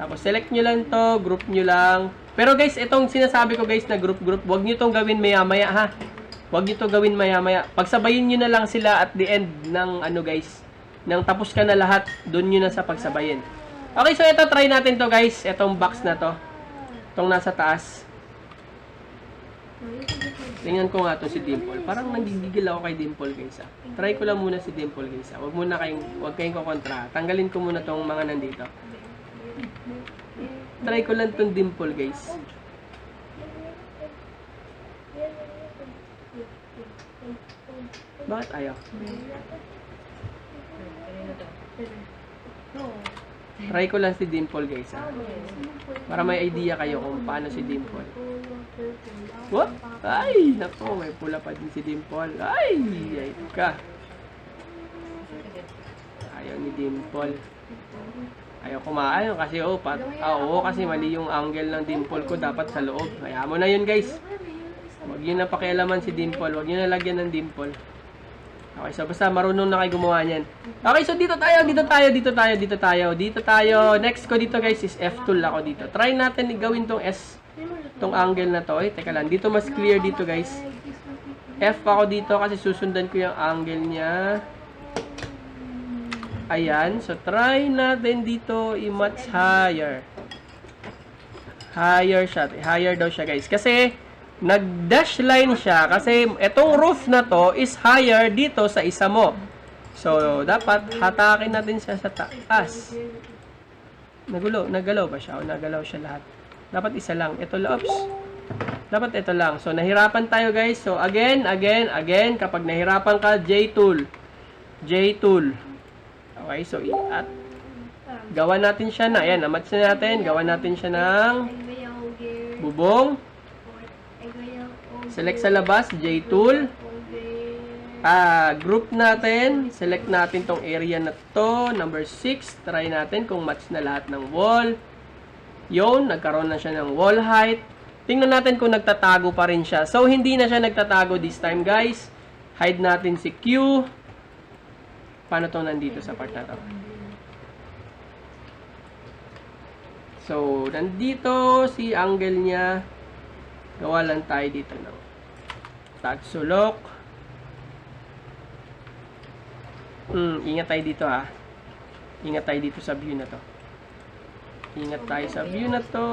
Tapos select nyo lang to, group nyo lang. Pero guys, itong sinasabi ko guys na group, huwag nyo itong gawin maya-maya ha. Huwag nyo itong gawin maya-maya. Pagsabayin nyo na lang sila at the end ng ano guys. Nang tapos ka na lahat, doon nyo na sa pagsabayin. Okay, so ito try natin to guys. Itong box na to. Itong nasa taas. Tingnan ko nga to si Dimple. Parang nanggigigil ako kay Dimple guys ha. Try ko lang muna si Dimple guys ha. Huwag kayong kukontra. Tanggalin ko muna tong mga nandito. Try ko lang tong Dimple, guys. Bakit ayaw? Try ko lang si Dimple, guys. Ha? Para may idea kayo kung paano si Dimple. What? Ay! Naku, may pula pa din si Dimple. Ay! Ay ka. Ayaw ni Dimple. Ayaw kumain kasi oo kasi mali yung angle ng dimple ko, dapat sa loob. Kaya mo na yun guys. Huwag yun na pakialaman si Dimple, huwag yun na lagyan ng dimple. Okay, so basta marunong na kayo gumawa niyan. Okay, so dito tayo. Next ko dito guys is F tool ako dito. Try natin gawin tong tong angle na to. Teka lang, dito mas clear dito guys. F ako dito kasi susundan ko yung angle niya. Ayan. So, try natin dito i-match higher. Higher siya. Higher daw siya, guys. Kasi, nag-dash line siya. Kasi, itong roof na to is higher dito sa isa mo. So, dapat hatakin natin siya sa taas. Nagalaw ba siya? O nagalaw siya lahat? Dapat isa lang. Ito, oops. Dapat ito lang. So, nahirapan tayo, guys. So, again. Kapag nahirapan ka, J-tool. Okay, so at gawa natin siya na, ayan, namatch na natin, gawa natin siya ng bubong. Select sa labas, J-tool. Group natin, select natin tong area na to, number 6. Try natin kung match na lahat ng wall. Yun, nagkaroon na siya ng wall height. Tingnan natin kung nagtatago pa rin siya. So, hindi na siya nagtatago this time, guys. Hide natin si Q. Paano to nandito sa part na to? So, nandito si angle niya. Gawa lang tayo dito ng tagsulok. Ingat tayo dito ha. Ingat tayo dito sa view na to. Ingat tayo sa view na to.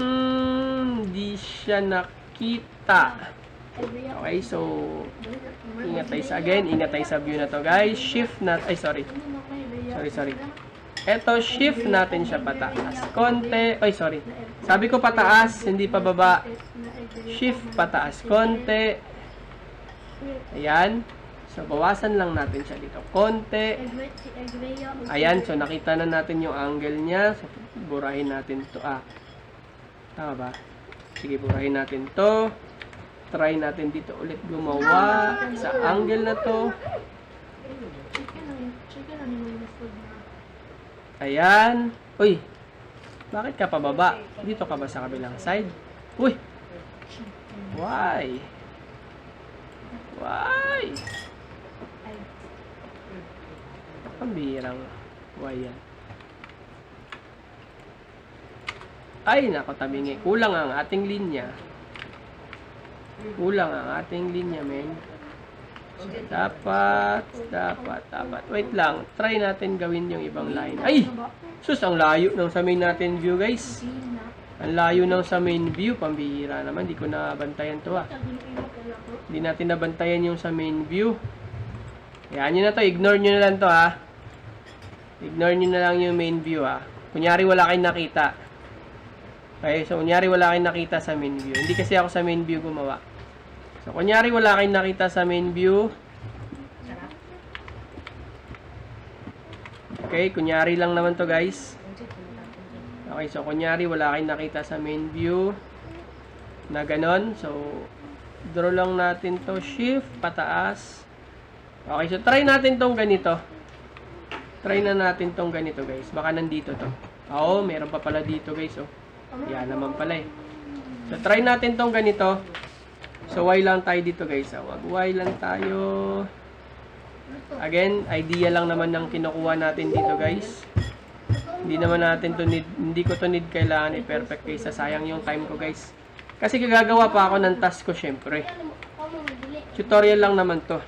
Hindi siya nakita. Okay, so ingat tayo sa view na to guys. Shift na, sorry. Eto, shift natin siya pataas. Konti, sorry. Sabi ko pataas, hindi pa baba. Shift pataas konti. Ayan. So, bawasan lang natin siya dito. Konti. Ayan, so nakita na natin yung angle niya. So, burahin natin to. Tama ba? Sige, burahin natin to. Try natin dito ulit gumawa sa angle na to. Ayan. Uy, bakit ka pababa? Dito ka ba sa kabilang side? Uy! Why? Why? Pambihirang why yan. Ay, nako tabingi. Kulang ang ating linya. Kulang ang ating linya, men. Dapat. Wait lang. Try natin gawin yung ibang line. Ay! Sus, ang layo ng sa main natin view, guys. Ang layo ng sa main view. Pambihira naman. Di ko nabantayan to, Hindi natin nabantayan yung sa main view. Ayan nyo na to. Ignore nyo na lang to, Ignore nyo na lang yung main view, Kunyari wala kayong nakita. Okay, so kunyari wala kayong nakita sa main view. Hindi kasi ako sa main view gumawa. So kunyari wala kayong nakita sa main view. Okay, kunyari lang naman to, guys. Okay, so kunyari wala kayong nakita sa main view na ganon. So draw lang natin to, shift pataas. Okay, so try natin tong ganito. Try na natin tong ganito, guys. Baka nandito to. Oo, meron pa pala dito, guys, Yan naman pala So, try natin tong ganito. So, Y lang tayo dito, guys. Wag Y lang tayo. Again, idea lang naman ng kinukuha natin dito, guys. Hindi naman natin to need, hindi ko to need kailangan i-perfect, guys. Sayang yung time ko, guys. Kasi gagawa pa ako ng task ko, syempre. Tutorial lang naman to.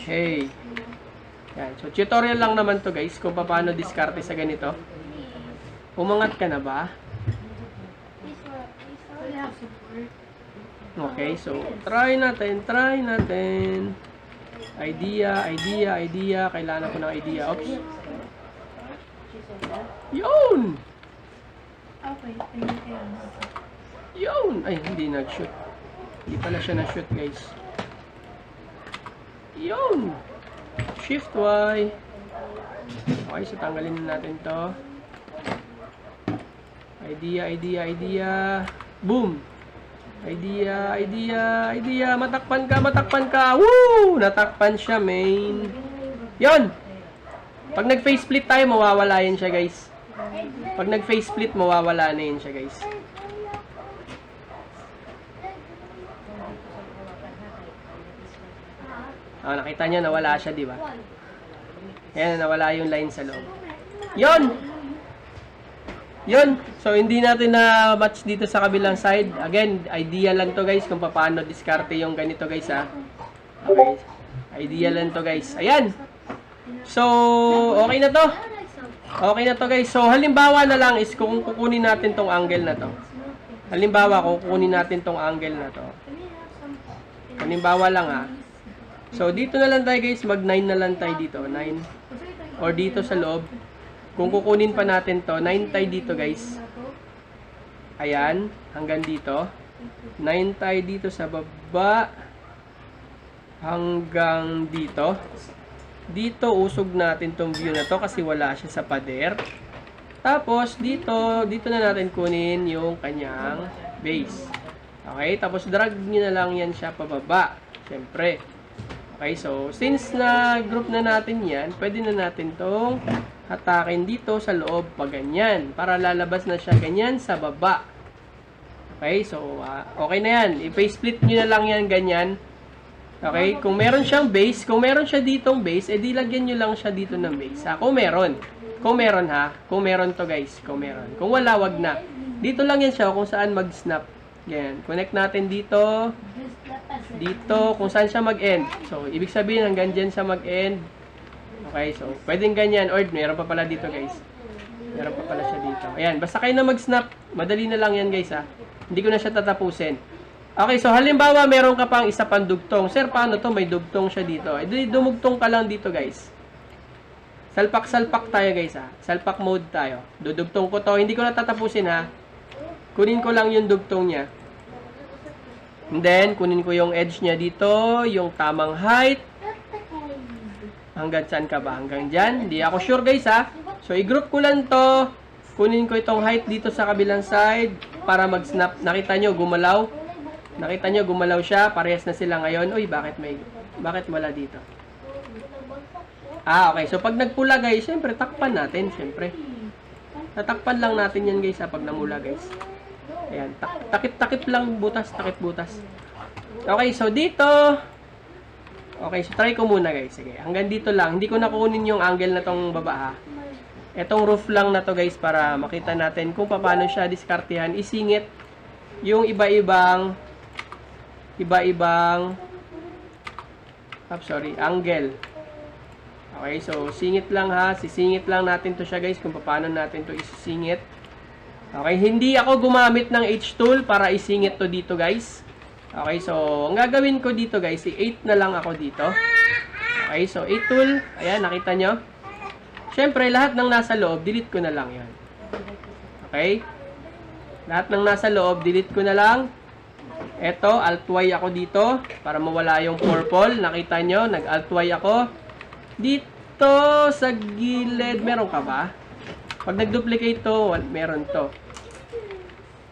Hey. Yan. So, tutorial lang naman to, guys, kung paano diskarte sa ganito. Umangat ka na ba? Okay, so try natin. Idea. Kailangan ko ng idea. Oops. Yun! Yun! Ay, hindi nag-shoot. Hindi pala siya na-shoot, guys. Yun! Shift Y. Okay, so tanggalin na natin to. Idea. Boom! Idea. Matakpan ka. Woo! Natakpan siya, main. Yon! Pag nag-face split tayo, mawawala yan siya, guys. Pag nag-face split, mawawala na yan siya, guys. Nakita niyo, nawala siya, di ba? Ayan, nawala yung line sa loob. Yun! So, hindi natin na match dito sa kabilang side. Again, idea lang to, guys, kung paano diskarte yung ganito, guys, Okay. Idea lang to, guys. Ayan! So, okay na to. Okay na to, guys. So, halimbawa na lang is kung kukunin natin tong angle na to. Halimbawa, kung kukunin natin tong angle na to. Halimbawa lang, So, dito na lang tayo, guys. Mag 9 na lang tayo dito. 9. Or dito sa loob. Kung kukunin pa natin to, 9 tayo dito, guys. Ayan. Hanggang dito. 9 tayo dito sa baba. Hanggang dito. Dito, usog natin tong view na to kasi wala siya sa pader. Tapos, dito na natin kunin yung kanyang base. Okay? Tapos, drag nyo na lang yan siya pababa. Siyempre. Okay, so, since na-group na natin yan, pwede na natin tong hatakin dito sa loob pag ganyan. Para lalabas na siya ganyan sa baba. Okay, so, okay na yan. I-face-split nyo na lang yan ganyan. Okay, kung meron siyang base, kung meron siya ditong base, edi lagyan nyo lang siya dito ng base. Kung meron. Kung meron to, guys. Kung meron. Kung wala, wag na. Dito lang yan siya kung saan mag-snap. Yan. Connect natin dito. Dito, kung saan siya mag-end. So, ibig sabihin, hanggang dyan siya mag-end. Okay, so, pwedeng ganyan. Or, meron pa pala dito, guys. Meron pa pala siya dito. Ayan, basta kayo na mag-snap. Madali na lang yan, guys, Hindi ko na siya tatapusin. Okay, so, halimbawa, meron ka pang isa pang dugtong. Sir, paano to? May dugtong siya dito. Dumugtong ka lang dito, guys. Salpak tayo, guys, Salpak mode tayo. Dudugtong ko to. Hindi ko na tatapusin, Kunin ko lang yung dugtong niya. And then, kunin ko yung edge niya dito, yung tamang height. Hanggang saan ka ba? Hanggang dyan? Hindi ako sure guys ha. So, i-group ko lang to. Kunin ko itong height dito sa kabilang side para mag-snap. Nakita nyo, gumalaw. Nakita nyo, gumalaw siya. Parehas na sila ngayon. Uy, bakit wala dito? Okay. So, pag nagpula guys, syempre, takpan natin. Syempre. Tatakpan lang natin yan guys ha, pag namula guys. Ayan. Takip-takip lang butas. Takip-butas. Okay, so dito. Okay, so try ko muna guys. Sige, hanggang dito lang. Hindi ko nakunin yung angle na tong baba ha. Etong roof lang na to guys para makita natin kung paano siya diskartehan. Isingit yung iba-ibang angle. Okay, so singit lang ha. Sisingit lang natin to siya guys kung paano natin to isisingit. Okay, hindi ako gumamit ng H-tool para isingit to dito guys. Okay, so, ang gagawin ko dito guys, i-8 na lang ako dito. Okay, so 8 tool. Ayan, nakita nyo. Siyempre, lahat ng nasa loob, delete ko na lang yan. Okay? Lahat ng nasa loob, delete ko na lang. Eto, Alt-Y ako dito, para mawala yung purple. Nakita nyo, nag-Alt-Y ako. Dito, sa gilid, meron ka ba? Pag nag-duplicate to, meron to.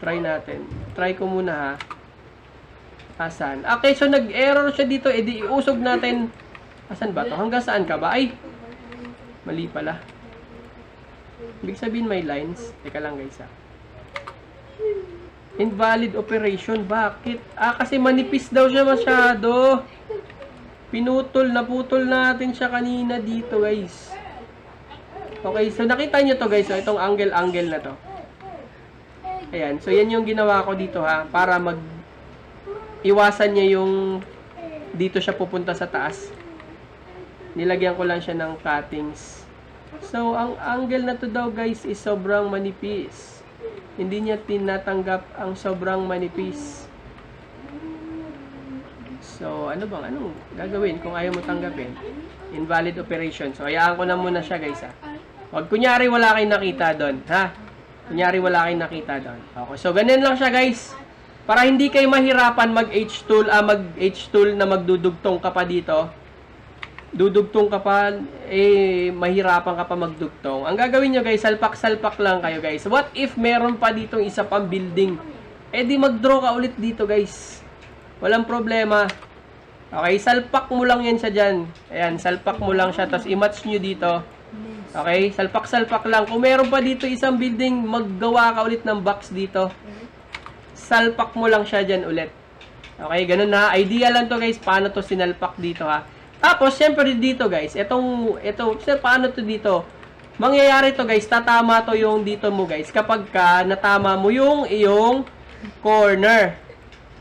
Try natin. Try ko muna ha. Asan? Okay, so nag-error siya dito. Eh, di iusog natin. Asan ba to? Hanggang saan ka ba? Ay! Mali pala. Ibig sabihin may lines. Teka lang guys ha. Invalid operation. Bakit? Kasi manipis daw siya masyado. Naputol natin siya kanina dito guys. Okay, so nakita nyo to guys. So, itong angle na to. Ayan. So, yan yung ginawa ko dito ha. Para iwasan niya yung dito siya pupunta sa taas. Nilagyan ko lang siya ng cuttings. So, ang angle na to daw guys is sobrang manipis. Hindi niya tinatanggap ang sobrang manipis. So, anong gagawin kung ayaw mo tanggapin? Invalid operation. So, hayaan ko na muna siya guys ha. Wag kunyari wala kayong nakita doon, ha? Kunyari wala kayong nakita doon. Okay, so ganyan lang siya guys. Para hindi kayo mahirapan mag-H-tool na magdudugtong ka pa dito. Dudugtong ka pa, mahirapan ka pa magdugtong. Ang gagawin nyo guys, salpak-salpak lang kayo guys. What if meron pa ditong isa pang building? Di mag-draw ka ulit dito guys. Walang problema. Okay, salpak mo lang yan siya dyan. Ayan, salpak mo lang siya, tapos i-match nyo dito. Okay, salpak-salpak lang. Kung meron pa dito isang building, maggawa ka ulit ng box dito. Salpak mo lang siya dyan ulit. Okay, ganun na. Idea lang to guys, paano to sinalpak dito ha. Tapos, syempre dito guys, paano to dito? Mangyayari to guys, tatama to yung dito mo guys, kapag natama mo yung iyong corner.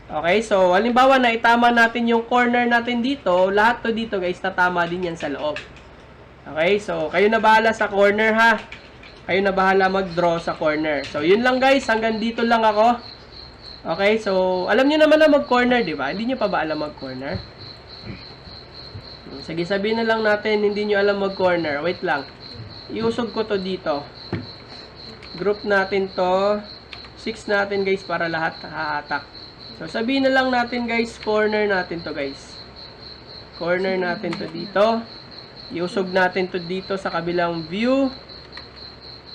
Okay, so, halimbawa na itama natin yung corner natin dito, lahat to dito guys, tatama din yan sa loob. Okay, so, kayo na bahala sa corner ha. Kayo na bahala mag-draw sa corner. So, yun lang guys, hanggang dito lang ako. Okay, so, alam nyo naman na mag-corner, di ba? Hindi nyo pa ba alam mag-corner? Sige, sabihin na lang natin, hindi nyo alam mag-corner. Wait lang. Iusog ko to dito. Group natin to. 6 natin, guys, para lahat hahatak. So, sabihin na lang natin, guys, corner natin to, guys. Corner natin to dito. Iusog natin to dito sa kabilang view.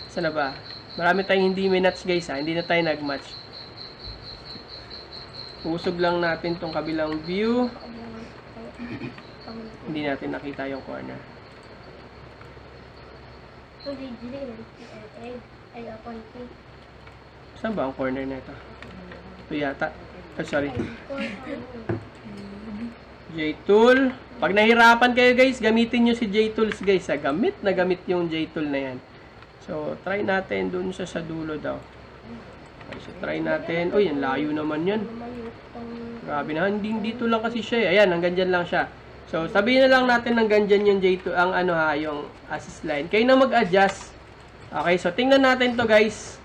Saan na ba? Marami tayong hindi minats, guys, ha? Hindi na tayo nag-match. Usog lang natin tong kabilang view. Hindi natin nakita yung corner. Saan ba ang corner na ito? Ito yata. Oh, sorry. J-tool. Pag nahirapan kayo guys, gamitin nyo si J-tools guys. Gamit na gamit yung J-tool na yan. So, try natin dun sa dulo daw. Okay, so try natin. Uy, ang layo naman yun. Grabe na. Hindi dito lang kasi siya. Ayan, hanggang dyan lang siya. So, sabihin na lang natin hanggang dyan yung J2, yung assist line. Kayo na mag-adjust. Okay, so tingnan natin to guys.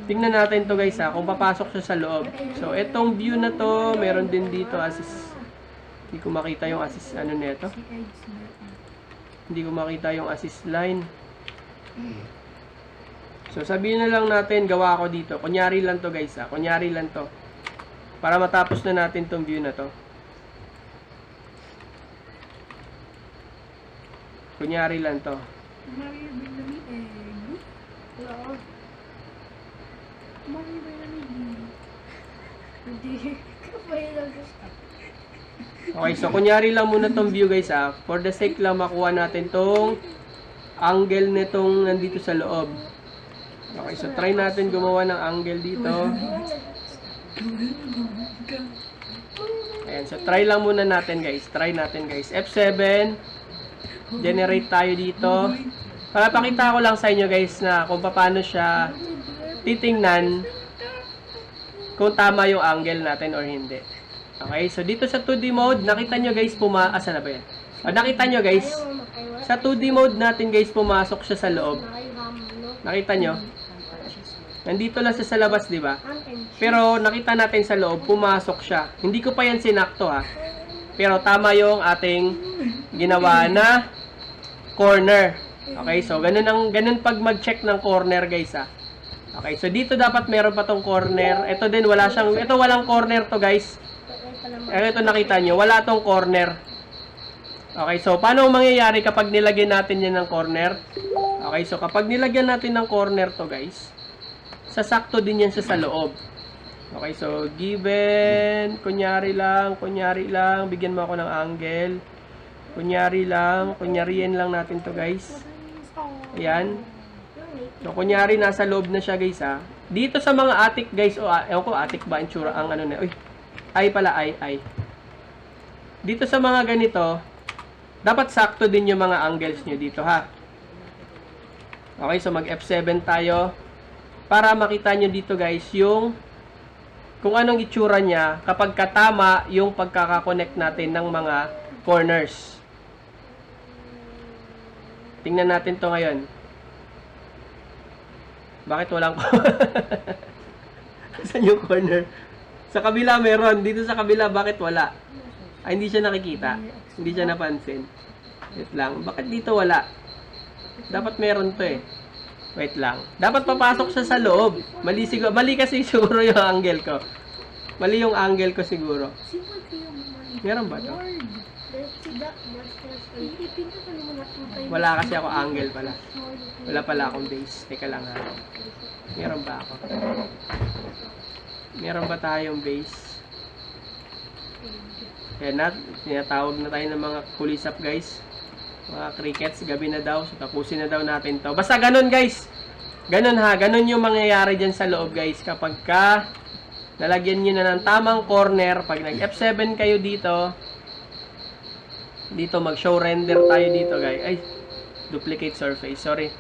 Tingnan natin to guys ha, kung papasok siya sa loob. So, etong view na to, meron din dito assist. Hindi ko makita yung assist, nito. Hindi ko makita yung assist line. So, sabihin na lang natin, gawa ko dito. Kunyari lang to guys ha. Kunyari lang to. Para matapos na natin tong view na to. Kunyari lang to. Mario Benjamin egg. Oo. Mario Benjamin. Hindi. Kapay lang gusto. Okay, so kunyari lang muna tong view guys ah. For the sake lang makuha natin tong angle nitong nandito sa loob. Okay, so try natin gumawa ng angle dito. Ayan, so try lang muna natin guys. Try natin guys. F7. Generate tayo dito. Para pakita ko lang sa inyo guys na kung paano siya titingnan kung tama yung angle natin or hindi. Okay, so dito sa 2D mode, nakita nyo guys, asa na ba yan? Nakita nyo guys, sa 2D mode natin guys, pumasok siya sa loob. Nakita nyo? Nandito lang siya sa labas, di ba? Pero nakita natin sa loob, pumasok siya. Hindi ko pa yan sinakto ha. Pero tama yung ating ginawa na corner. Okay, so ganun pag mag-check ng corner guys ha. Okay, so dito dapat meron pa tong corner. Ito din, walang corner to guys. Ito nakita nyo, wala tong corner. Okay, so paano mangyayari kapag nilagyan natin yan ng corner? Okay, so kapag nilagyan natin ng corner to guys, sasakto din yan sa loob. Okay, so given, kunyari lang, bigyan mo ako ng angle. Kunyariin lang natin to guys. Ayan. So kunyari nasa loob na siya guys ha. Dito sa mga attic guys, ewan ko attic ba insura ang ano na. Uy, ay pala, ay. Dito sa mga ganito, dapat sakto din yung mga angles nyo dito ha. Okay, so mag F7 tayo. Para makita nyo dito guys, yung kung anong itsura niya kapag katama yung pagkakakonect natin ng mga corners. Tingnan natin to ngayon. Bakit walang saan yung corner? Sa kabila meron. Dito sa kabila, bakit wala? Ay, hindi siya nakikita. Hindi siya napansin. Wait lang. Bakit dito wala? Dapat meron to eh. Wait lang. Dapat papasok siya sa loob. Mali kasi siguro yung angle ko. Mali yung angle ko siguro. Meron ba to? Wala kasi ako angle pala. Wala pala akong base. Teka lang ha. Meron ba ako? Meron ba tayong base? Kaya tinatawag na tayo ng mga kulisap guys. Mga crickets, gabi na daw. So tapusin na daw natin to. Basta ganun guys. Ganun ha. Ganun yung mangyayari dyan sa loob guys. Kapag ka nalagyan nyo na ng tamang corner. Pag nag F7 kayo dito. Dito mag-show render tayo dito guys. Ay, duplicate surface. Sorry.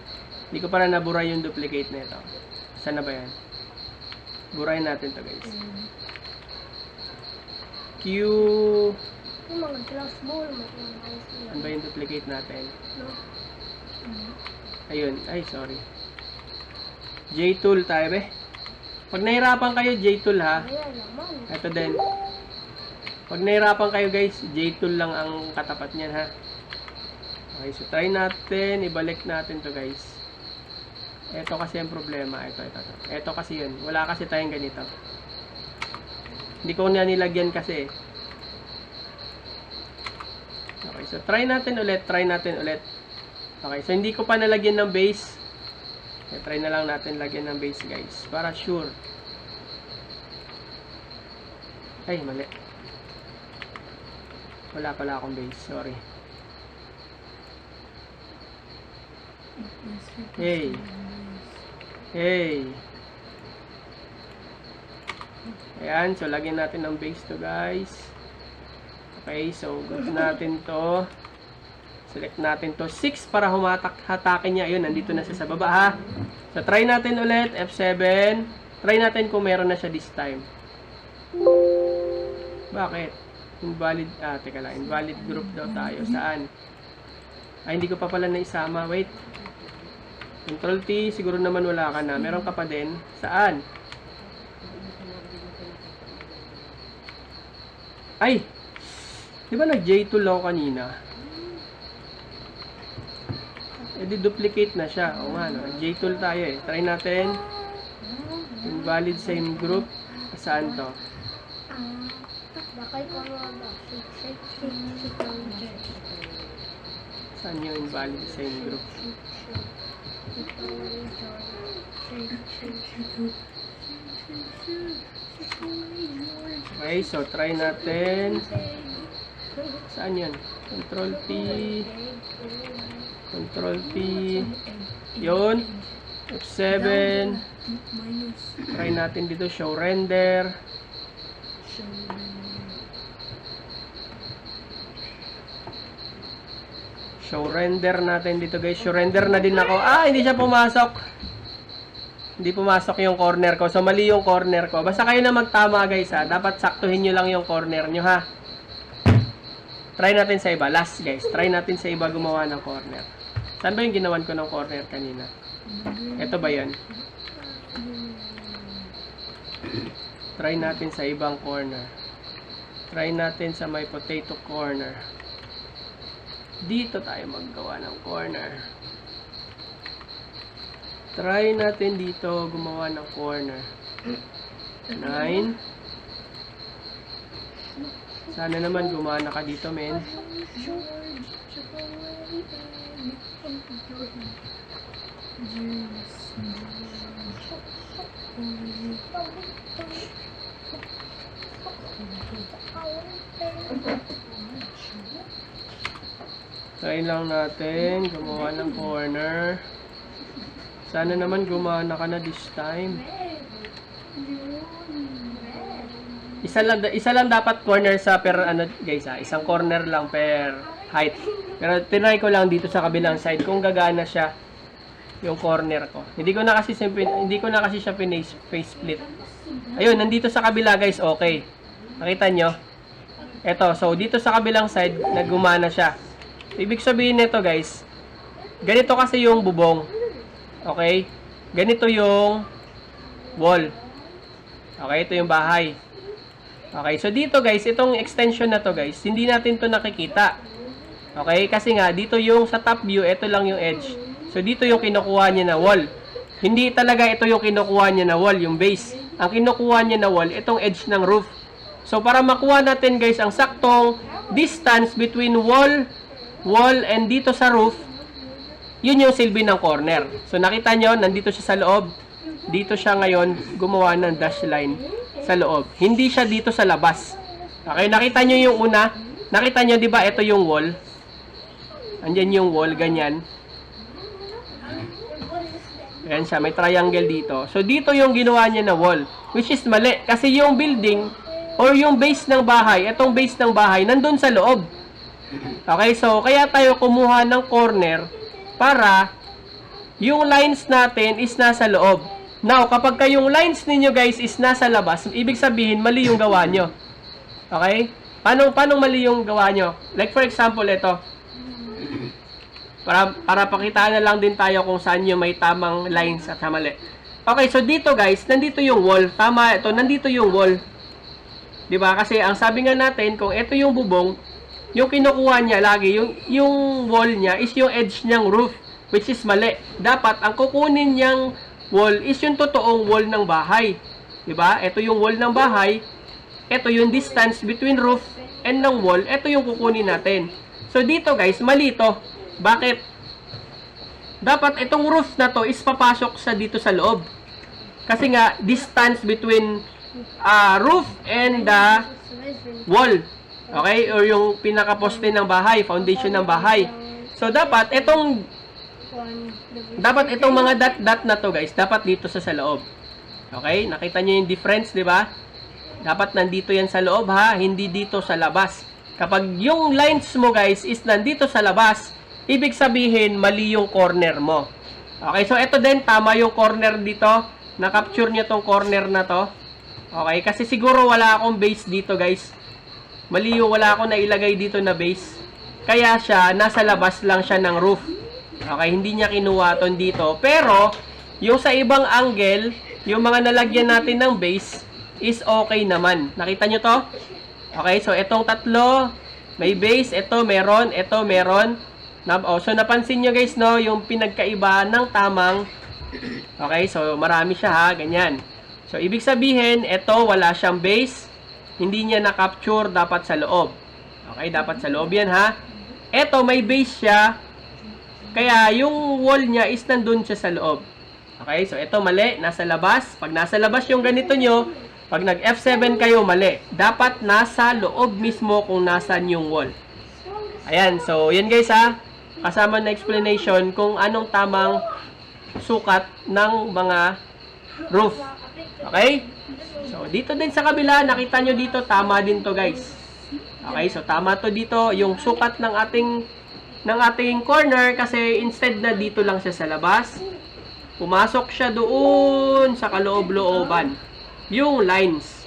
Hindi ko pala nabura yung duplicate nito. Saan na ba yan? Burahin natin to guys. Q. Ano ba yung duplicate natin? Ayun. Ay, sorry. J-tool tayo be. Pag nahirapan kayo, J-tool ha. Ito din. Pag nahirapan kayo guys, J-tool lang ang katapat niyan ha. Okay, so try natin. Ibalik natin to guys. Ito kasi ang problema. Ito kasi yun. Wala kasi tayong ganito. Hindi ko na nilagyan kasi. Okay, so try natin ulit. Okay, so hindi ko pa nalagyan ng base. Okay, try na lang natin lagyan ng base guys. Para sure. Ay, mali. Wala pala akong base. Sorry. Hey. Ayan, so lagyan natin ng base to guys. Okay, so good natin to. Select natin to 6 para hatakin niya. Ayun, nandito na siya sa baba ha. So try natin ulit, F7. Try natin kung meron na siya this time. Bakit? Invalid, teka lang, invalid group daw tayo. Saan? Ay, hindi ko pa pala naisama. Wait. Control T, siguro naman wala ka na. Meron ka pa din. Saan? Ay! Di ba nag-J-tool ako kanina? E di duplicate na siya. O nga, no? J-tool tayo eh. Try natin. Invalid same group. Saan to? Saan yung invalid same group? Okay, so try natin. Saan yun? Control P. Control P. Yun. F7. Minus. Try natin dito, show render. Show render natin dito guys. Show render na din ako. Ah, hindi siya pumasok. Hindi pumasok yung corner ko. So, mali yung corner ko. Basta kayo na magtama guys ha. Dapat saktuhin nyo lang yung corner nyo ha. Try natin sa iba. Last guys. Try natin sa iba gumawa ng corner. Saan ba yung ginawan ko ng corner kanina? Ito ba yan? Try natin sa ibang corner. Try natin sa may potato corner. Dito tayo maggawa ng corner. Try natin dito gumawa ng corner. 9. Sana naman gumana ka dito, men. Try lang natin gumawa ng corner. Sana naman gumana ka na this time. Isa lang dapat corner sa per ano guys ha. Isang corner lang per height. Pero tinry ko lang dito sa kabilang side kung gagana siya yung corner ko. Hindi ko na kasi siya face split. Ayun, nandito sa kabila guys, okay. Nakita nyo? Eto, so dito sa kabilang side, naggumana siya. Ibig sabihin nito guys, ganito kasi yung bubong. Okay? Ganito yung wall. Okay, ito yung bahay. Okay, so dito guys, itong extension na to guys, hindi natin to nakikita. Okay, kasi nga, dito yung sa top view, ito lang yung edge. So dito yung kinukuha niya na wall. Hindi talaga ito yung kinukuha niya na wall, yung base. Ang kinukuha niya na wall, itong edge ng roof. So para makuha natin guys, ang saktong distance between wall and dito sa roof, yun yung silbi ng corner. So nakita nyo, nandito siya sa loob. Dito siya ngayon gumawa ng dash line sa loob. Hindi siya dito sa labas. Okay, nakita nyo yung una. Nakita nyo, di ba, ito yung wall. Andyan yung wall, ganyan. Ayan siya, may triangle dito. So dito yung ginawa niya na wall, which is mali. Kasi yung building, or yung base ng bahay, itong base ng bahay, nandun sa loob. Okay, so kaya tayo kumuha ng corner para yung lines natin is nasa loob. Now, kapag kayong lines ninyo guys is nasa labas, ibig sabihin mali yung gawa nyo. Okay? Paano mali yung gawa nyo? Like for example, ito. Para pakitaan na lang din tayo kung saan yung may tamang lines at mali. Okay, so dito guys, nandito yung wall. Tama ito, nandito yung wall. 'Di ba? Kasi ang sabi nga natin, kung ito yung bubong, yung kinukuha niya lagi, yung wall niya is yung edge niyang roof, which is mali. Dapat ang kukunin niyang wall is yung totoong wall ng bahay. 'Di ba? Ito yung wall ng bahay. Ito yung distance between roof and ng wall. Ito yung kukunin natin. So dito guys, mali to. Bakit? Dapat itong roof na to is papasok sa dito sa loob. Kasi nga, distance between roof and the wall. Okay? Or yung pinaka-poste ng bahay, foundation ng bahay. So, dapat itong mga dot-dot na to guys, dapat dito sa loob. Okay? Nakita nyo yung difference, di ba? Dapat nandito yan sa loob ha, hindi dito sa labas. Kapag yung lines mo guys is nandito sa labas, ibig sabihin, mali yung corner mo. Okay, so ito din, tama yung corner dito. Na-capture nyo tong corner na to. Okay, kasi siguro wala akong base dito, guys. Mali yung wala akong nailagay dito na base. Kaya siya, nasa labas lang siya ng roof. Okay, hindi niya kinuha ton dito. Pero, yung sa ibang angle, yung mga nalagyan natin ng base, is okay naman. Nakita nyo to? Okay, so itong tatlo, may base, ito meron, so napansin nyo guys, no, yung pinagkaiba ng tamang, okay, so marami siya ha, ganyan. So ibig sabihin, ito wala siyang base, hindi niya na-capture, dapat sa loob. Okay, dapat sa loob yan ha. Ito may base siya, Kaya yung wall niya is nandun siya sa loob. Okay, so ito mali, nasa labas. Pag nasa labas yung ganito nyo, pag nag F7 kayo, mali. Dapat nasa loob mismo kung nasan yung wall. Ayan, so yan guys ha. Kasama na explanation kung anong tamang sukat ng mga roof. Okay? So dito din sa kabila, nakita nyo dito, tama din to guys. Okay, so tama to dito, yung sukat ng ating corner kasi instead na dito lang siya sa labas, pumasok siya doon sa kaloob-looban. Yung lines.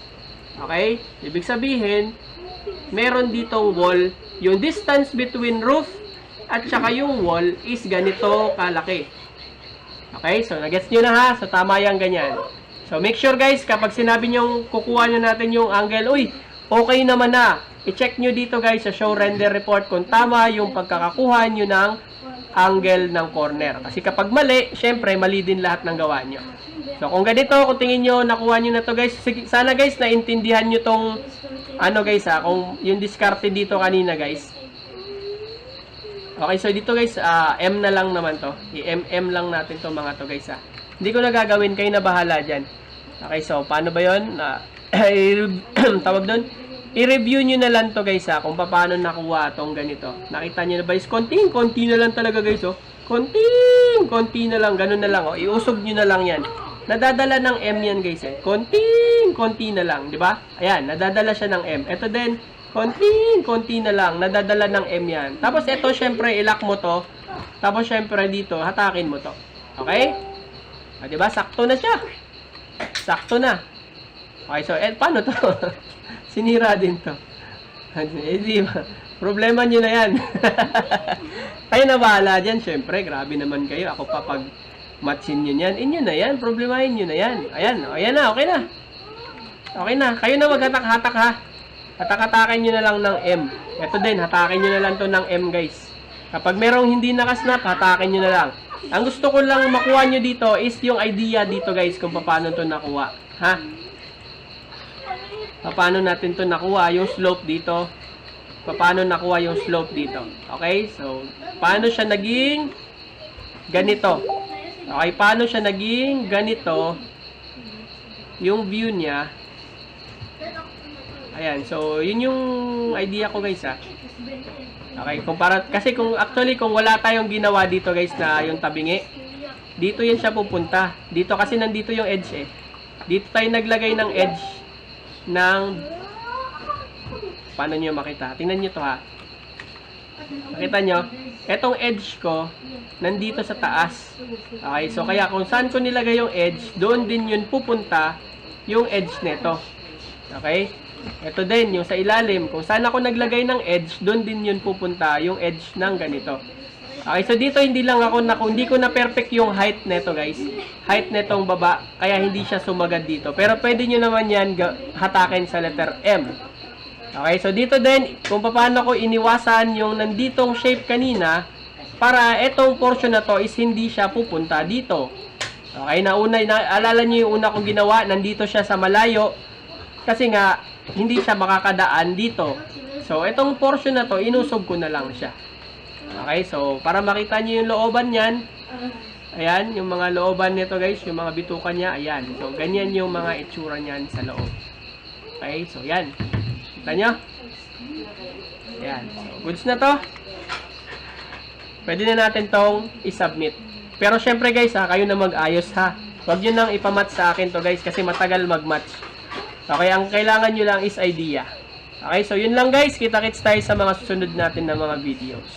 Okay? Ibig sabihin, meron ditong wall. Yung distance between roof at saka yung wall is ganito kalaki. Okay? So, nagets nyo na ha? So, tama yan ganyan. So, make sure guys, kapag sinabi nyo, kukuha nyo natin yung angle, uy, okay naman na. I-check nyo dito guys sa show render report kung tama yung pagkakakuha nyo ng angle ng corner. Kasi kapag mali, syempre, mali din lahat ng gawa nyo. So, kung ganito, kung tingin nyo, nakuha nyo na to guys, sana guys, naintindihan nyo tong, ano guys ha, kung yung diskarte dito kanina guys. Okay, so dito guys, M na lang naman to. I-MM lang natin to mga to guys ha. Hindi ko na gagawin, kayo na bahala dyan. Okay, so, paano ba yun? Tawag doon? I-review nyo na lang to guys ha, kung paano nakuha tong ganito. Nakita nyo na ba guys? Konti na lang talaga guys oh. Konti na lang, ganun na lang oh. Iusog nyo na lang yan. Nadadala ng M yan guys eh. Konti na lang, di ba? Ayan, nadadala siya ng M. Ito din, konti na lang, nadadala ng M yan. Tapos ito syempre, ilock mo to. Tapos syempre dito, hatakin mo to. Okay? Di ba? Sakto na siya. Sakto na. Okay, so paano to? Sinira din to. Di ba? Problema nyo na yan. Kayo na bahala dyan. Siyempre, grabe naman kayo. Ako pa pag matchin nyo yan. Inyo na yan. Problemahin nyo na yan. Ayan. Ayan na. Okay na. Okay na. Kayo na maghatak-hatak ha. Hatak-hatakin nyo na lang ng M. Ito din. Hatakin nyo na lang to ng M guys. Kapag merong hindi nakasnap, hatakin nyo na lang. Ang gusto ko lang makuha nyo dito is yung idea dito guys kung paano to nakuha. Ha? Paano natin to nakuha? Yung slope dito. Paano nakuha yung slope dito. Okay? So, paano siya naging ganito? Okay, paano siya naging ganito yung view niya? Ayan, so, yun yung idea ko guys ha. Okay, kasi kung actually kung wala tayong ginawa dito guys na yung tabingi, dito yan siya pupunta. Dito kasi nandito yung edge eh. Dito tayo naglagay ng edge ng paano nyo makita? Tingnan nyo to ha. Nakita nyo? Etong edge ko, nandito sa taas. Okay, so kaya kung saan ko nilagay yung edge, doon din yun pupunta yung edge neto. Okay? Ito din, yung sa ilalim. Kung saan ako naglagay ng edge, doon din yun pupunta yung edge ng ganito. Okay, so dito hindi ko na perfect yung height neto guys. Height netong baba, kaya hindi siya sumagad dito. Pero pwede nyo naman yan hatakin sa letter M. Okay, so dito din, kung paano ko iniwasan yung nanditong shape kanina, para etong portion na to is hindi siya pupunta dito. Okay, alala nyo yung una kong ginawa, nandito siya sa malayo, kasi nga, hindi siya makakadaan dito. So, etong portion na to, inusog ko na lang siya. Okay, so, para makita nyo yung looban yan, ayan, yung mga looban nito guys, yung mga bitukan niya, ayan. So, ganyan yung mga itsura niyan sa loob. Okay, so, yan. Kita nyo? Ayan. So, goods na to. Pwede na natin tong i-submit. Pero, syempre guys, ha, kayo na mag-ayos ha. Huwag nyo nang ipamatch sa akin to guys, kasi matagal mag-match. Okay, ang kailangan nyo lang is idea. Okay, so yun lang guys. Kita-kits tayo sa mga susunod natin na mga videos.